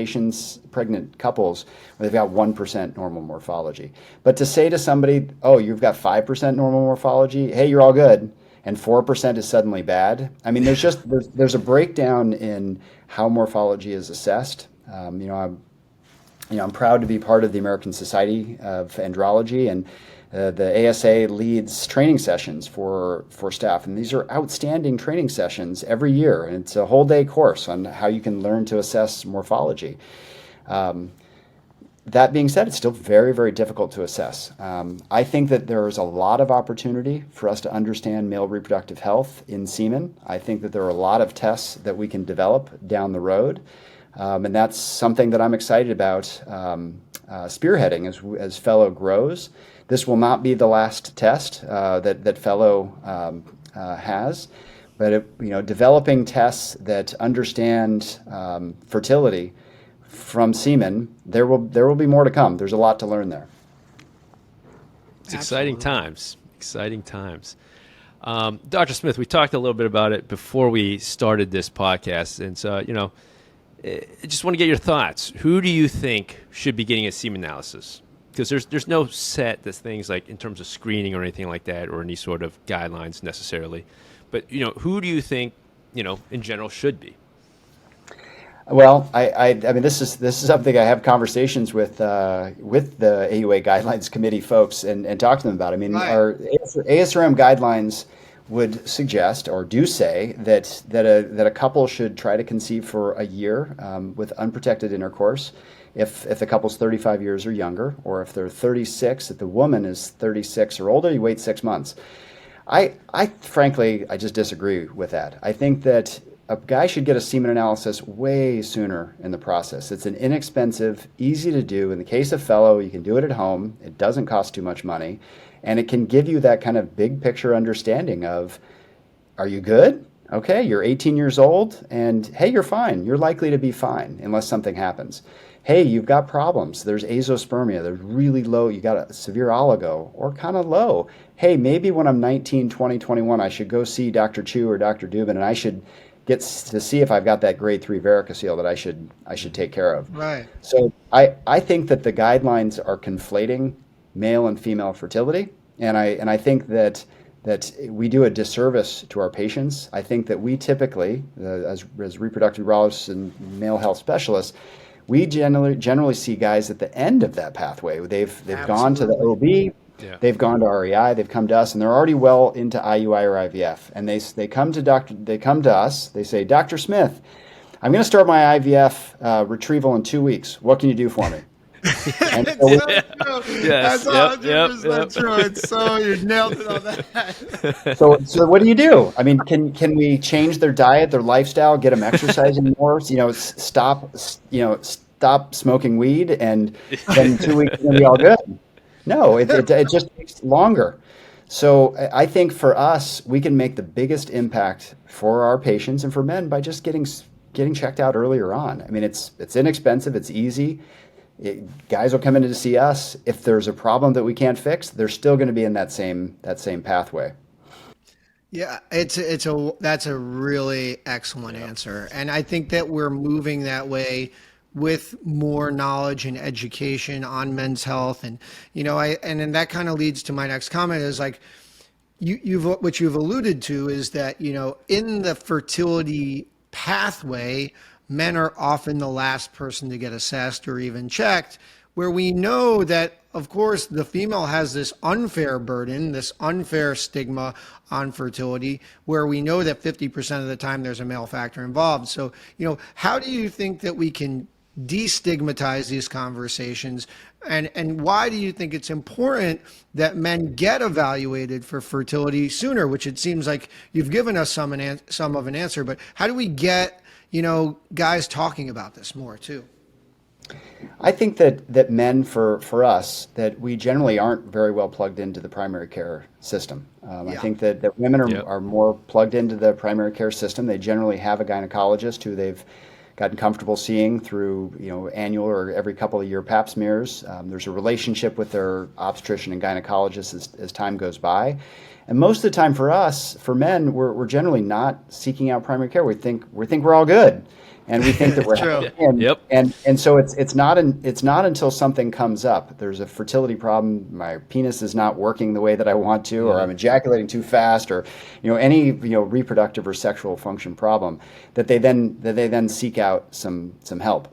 couples, where they've got 1% normal morphology. But to say to somebody, oh, you've got 5% normal morphology, hey, you're all good, and 4% is suddenly bad. I mean, there's a breakdown in how morphology is assessed. I'm proud to be part of the American Society of Andrology, and the ASA leads training sessions for staff, and these are outstanding training sessions every year, and it's a whole day course on how you can learn to assess morphology. That being said, it's still very, very difficult to assess. I think that there is a lot of opportunity for us to understand male reproductive health in semen. I think that there are a lot of tests that we can develop down the road, and that's something that I'm excited about spearheading as Fellow grows. This will not be the last test that Fellow has, but developing tests that understand fertility from semen, there will be more to come. There's a lot to learn there. It's exciting times. Exciting times. Dr. Smith, we talked a little bit about it before we started this podcast, and so I just want to get your thoughts. Who do you think should be getting a semen analysis? Because there's no set that's things like in terms of screening or anything like that, or any sort of guidelines necessarily. But who do you think in general should be? Well, I mean, this is something I have conversations with the AUA guidelines committee folks and talk to them about. I mean, Right. our ASRM guidelines would suggest or do say that a couple should try to conceive for a year with unprotected intercourse if the couple's 35 years or younger, or if they're 36, if the woman is 36 or older, you wait 6 months. I frankly just disagree with that. I think that a guy should get a semen analysis way sooner in the process. It's an inexpensive, easy to do. In the case of Fellow, you can do it at home. It doesn't cost too much money. And it can give you that kind of big picture understanding of, are you good? Okay, you're 18 years old, and hey, you're fine. You're likely to be fine unless something happens. Hey, you've got problems. There's azospermia. There's really low. You got a severe oligo or kind of low. Hey, maybe when I'm 19, 20, 21, I should go see Dr. Chu or Dr. Dubin, and I should get to see if I've got that grade 3 varicocele that I should take care of. Right. So I think that the guidelines are conflating male and female fertility, and I think that we do a disservice to our patients. I think that we typically, as reproductive urologists and male health specialists, we generally see guys at the end of that pathway. They've gone to the OB. Yeah. They've gone to REI, they've come to us, and they're already well into IUI or IVF. And they come to us, they say, Dr. Smith, I'm going to start my IVF retrieval in 2 weeks. What can you do for me? And so That's 100% true. It's so you nailed it on that. So what do you do? I mean, can we change their diet, their lifestyle, get them exercising more? Stop smoking weed, and then in 2 weeks it's going to be all good. No, it just takes longer. So I think for us, we can make the biggest impact for our patients and for men by just getting checked out earlier on. I mean, it's inexpensive, it's easy. Guys will come in to see us. If there's a problem that we can't fix, they're still going to be in that same pathway. Yeah, that's a really excellent answer, and I think that we're moving that way with more knowledge and education on men's health, and then that kind of leads to my next comment is like what you've alluded to is that in the fertility pathway, men are often the last person to get assessed or even checked, where we know that, of course, the female has this unfair burden, this unfair stigma on fertility, where we know that 50% of the time there's a male factor involved. So, how do you think that we can destigmatize these conversations, and why do you think it's important that men get evaluated for fertility sooner, which it seems like you've given us some of an answer, but how do we get guys talking about this more too? I think that men, for us, that we generally aren't very well plugged into the primary care system. I think that women are more plugged into the primary care system. They generally have a gynecologist who they've gotten comfortable seeing through annual or every couple of year pap smears. There's a relationship with their obstetrician and gynecologist as time goes by. And most of the time for us, for men, we're generally not seeking out primary care. We think we're all good, and we think that we're True. healthy. And, Yep. and so it's not until something comes up. There's a fertility problem. My penis is not working the way that I want to, or I'm ejaculating too fast, or any reproductive or sexual function problem that they then seek out some help.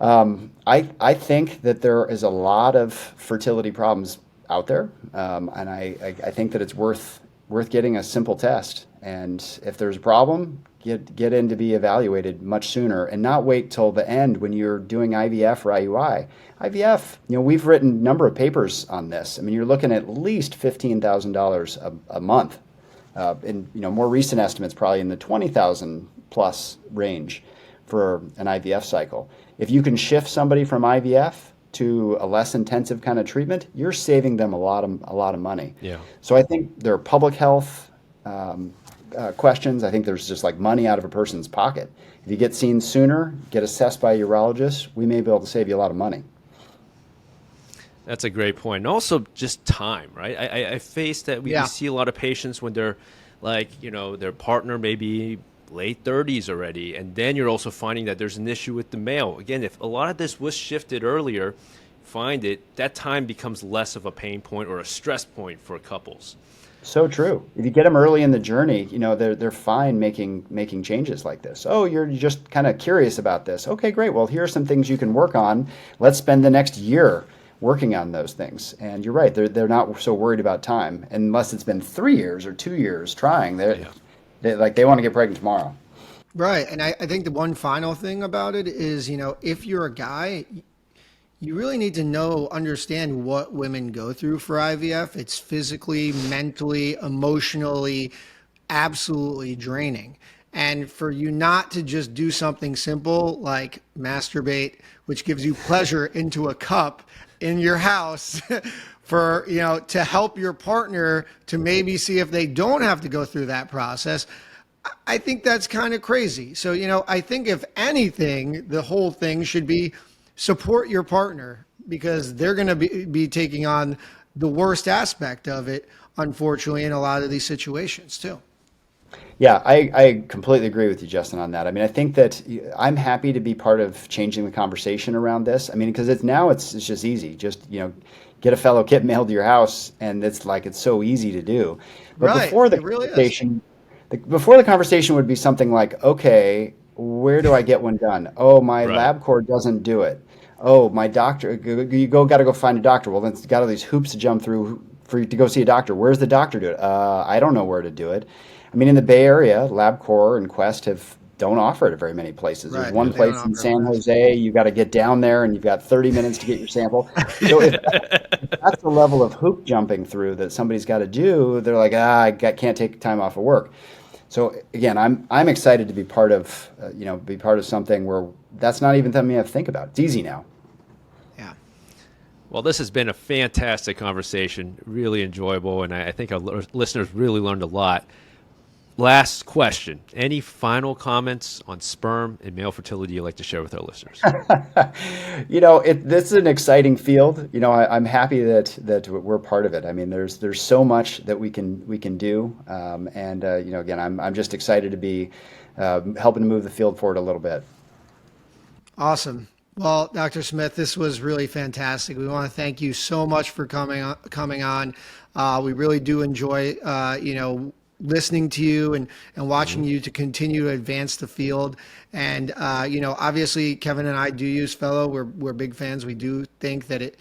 I think that there is a lot of fertility problems out there, and I think that it's worth getting a simple test. And if there's a problem, get in to be evaluated much sooner, and not wait till the end when you're doing IVF or IUI. IVF, we've written a number of papers on this. I mean, you're looking at least $15,000 a month. In more recent estimates, probably in the 20,000 plus range for an IVF cycle. If you can shift somebody from IVF to a less intensive kind of treatment, you're saving them a lot of money. Yeah. So I think there are public health questions. I think there's just like money out of a person's pocket. If you get seen sooner, get assessed by a urologist, we may be able to save you a lot of money. That's a great point. And also just time, right? I face that we see a lot of patients when they're like, their partner may be late 30s already, and then you're also finding that there's an issue with the male. Again, if a lot of this was shifted earlier, that time becomes less of a pain point or a stress point for couples. So true. If you get them early in the journey, they're fine making changes like this. Oh, you're just kind of curious about this. Okay, great. Well, here are some things you can work on. Let's spend the next year working on those things. And you're right. They're not so worried about time, unless it's been 3 years or 2 years trying. They want to get pregnant tomorrow. Right. And I think the one final thing about it is, if you're a guy, you really need to understand what women go through for IVF. It's physically, mentally, emotionally, absolutely draining. And for you not to just do something simple like masturbate, which gives you pleasure into a cup in your house for, to help your partner to maybe see if they don't have to go through that process, I think that's kind of crazy. So, I think if anything, the whole thing should be support your partner, because they're going to be taking on the worst aspect of it, unfortunately, in a lot of these situations too. Yeah, I completely agree with you, Justin, on that. I mean, I think that I'm happy to be part of changing the conversation around this. I mean, because it's just easy. Just, get a fellow kit mailed to your house, and it's so easy to do. But Right, before the it really is. conversation, before the conversation would be something like, okay, where do I get one done? Oh, my LabCorp doesn't do it. Oh, my doctor, got to go find a doctor. Well, then it's got all these hoops to jump through for you to go see a doctor. Where's the doctor do it? I don't know where to do it. I mean, in the Bay Area, LabCorp and Quest don't offer it at very many places. There's one place in San Jose. You got to get down there, and you've got 30 minutes to get your sample. So if that's the level of hoop jumping through that somebody's got to do, they're like, I can't take time off of work. So again, I'm excited to be part of something where that's not even something you have to think about. It's easy now. Yeah. Well, this has been a fantastic conversation, really enjoyable, and I think our listeners really learned a lot. Last question. Any final comments on sperm and male fertility you'd like to share with our listeners? This is an exciting field. I'm happy that we're part of it. I mean, there's so much that we can do. Again, I'm just excited to be helping to move the field forward a little bit. Awesome. Well, Dr. Smith, this was really fantastic. We want to thank you so much for coming on. We really do enjoy, listening to you and watching you to continue to advance the field. And, obviously Kevin and I do use Fellow. We're big fans. We do think that it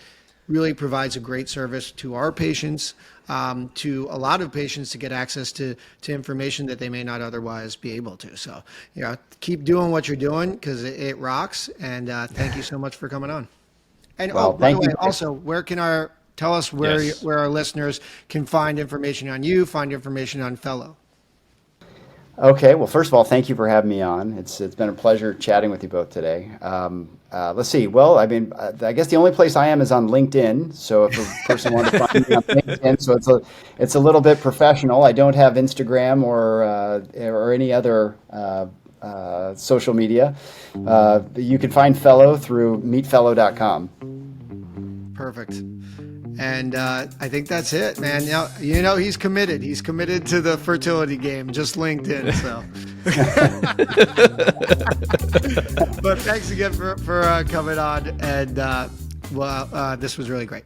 really provides a great service to our patients, to a lot of patients to get access to information that they may not otherwise be able to. So, keep doing what you're doing, because it rocks. And thank you so much for coming on. And by the way, also, tell us where our listeners can find information on you, find information on Fellow. Okay. Well, first of all, thank you for having me on. It's been a pleasure chatting with you both today. Let's see. Well, I mean, I guess the only place I am is on LinkedIn. So if a person wants to find me on LinkedIn, so it's a little bit professional. I don't have Instagram or any other social media. You can find Fellow through meetfellow.com. Perfect. And I think that's it, man. He's committed. He's committed to the fertility game, just LinkedIn. So, but thanks again for coming on. And this was really great.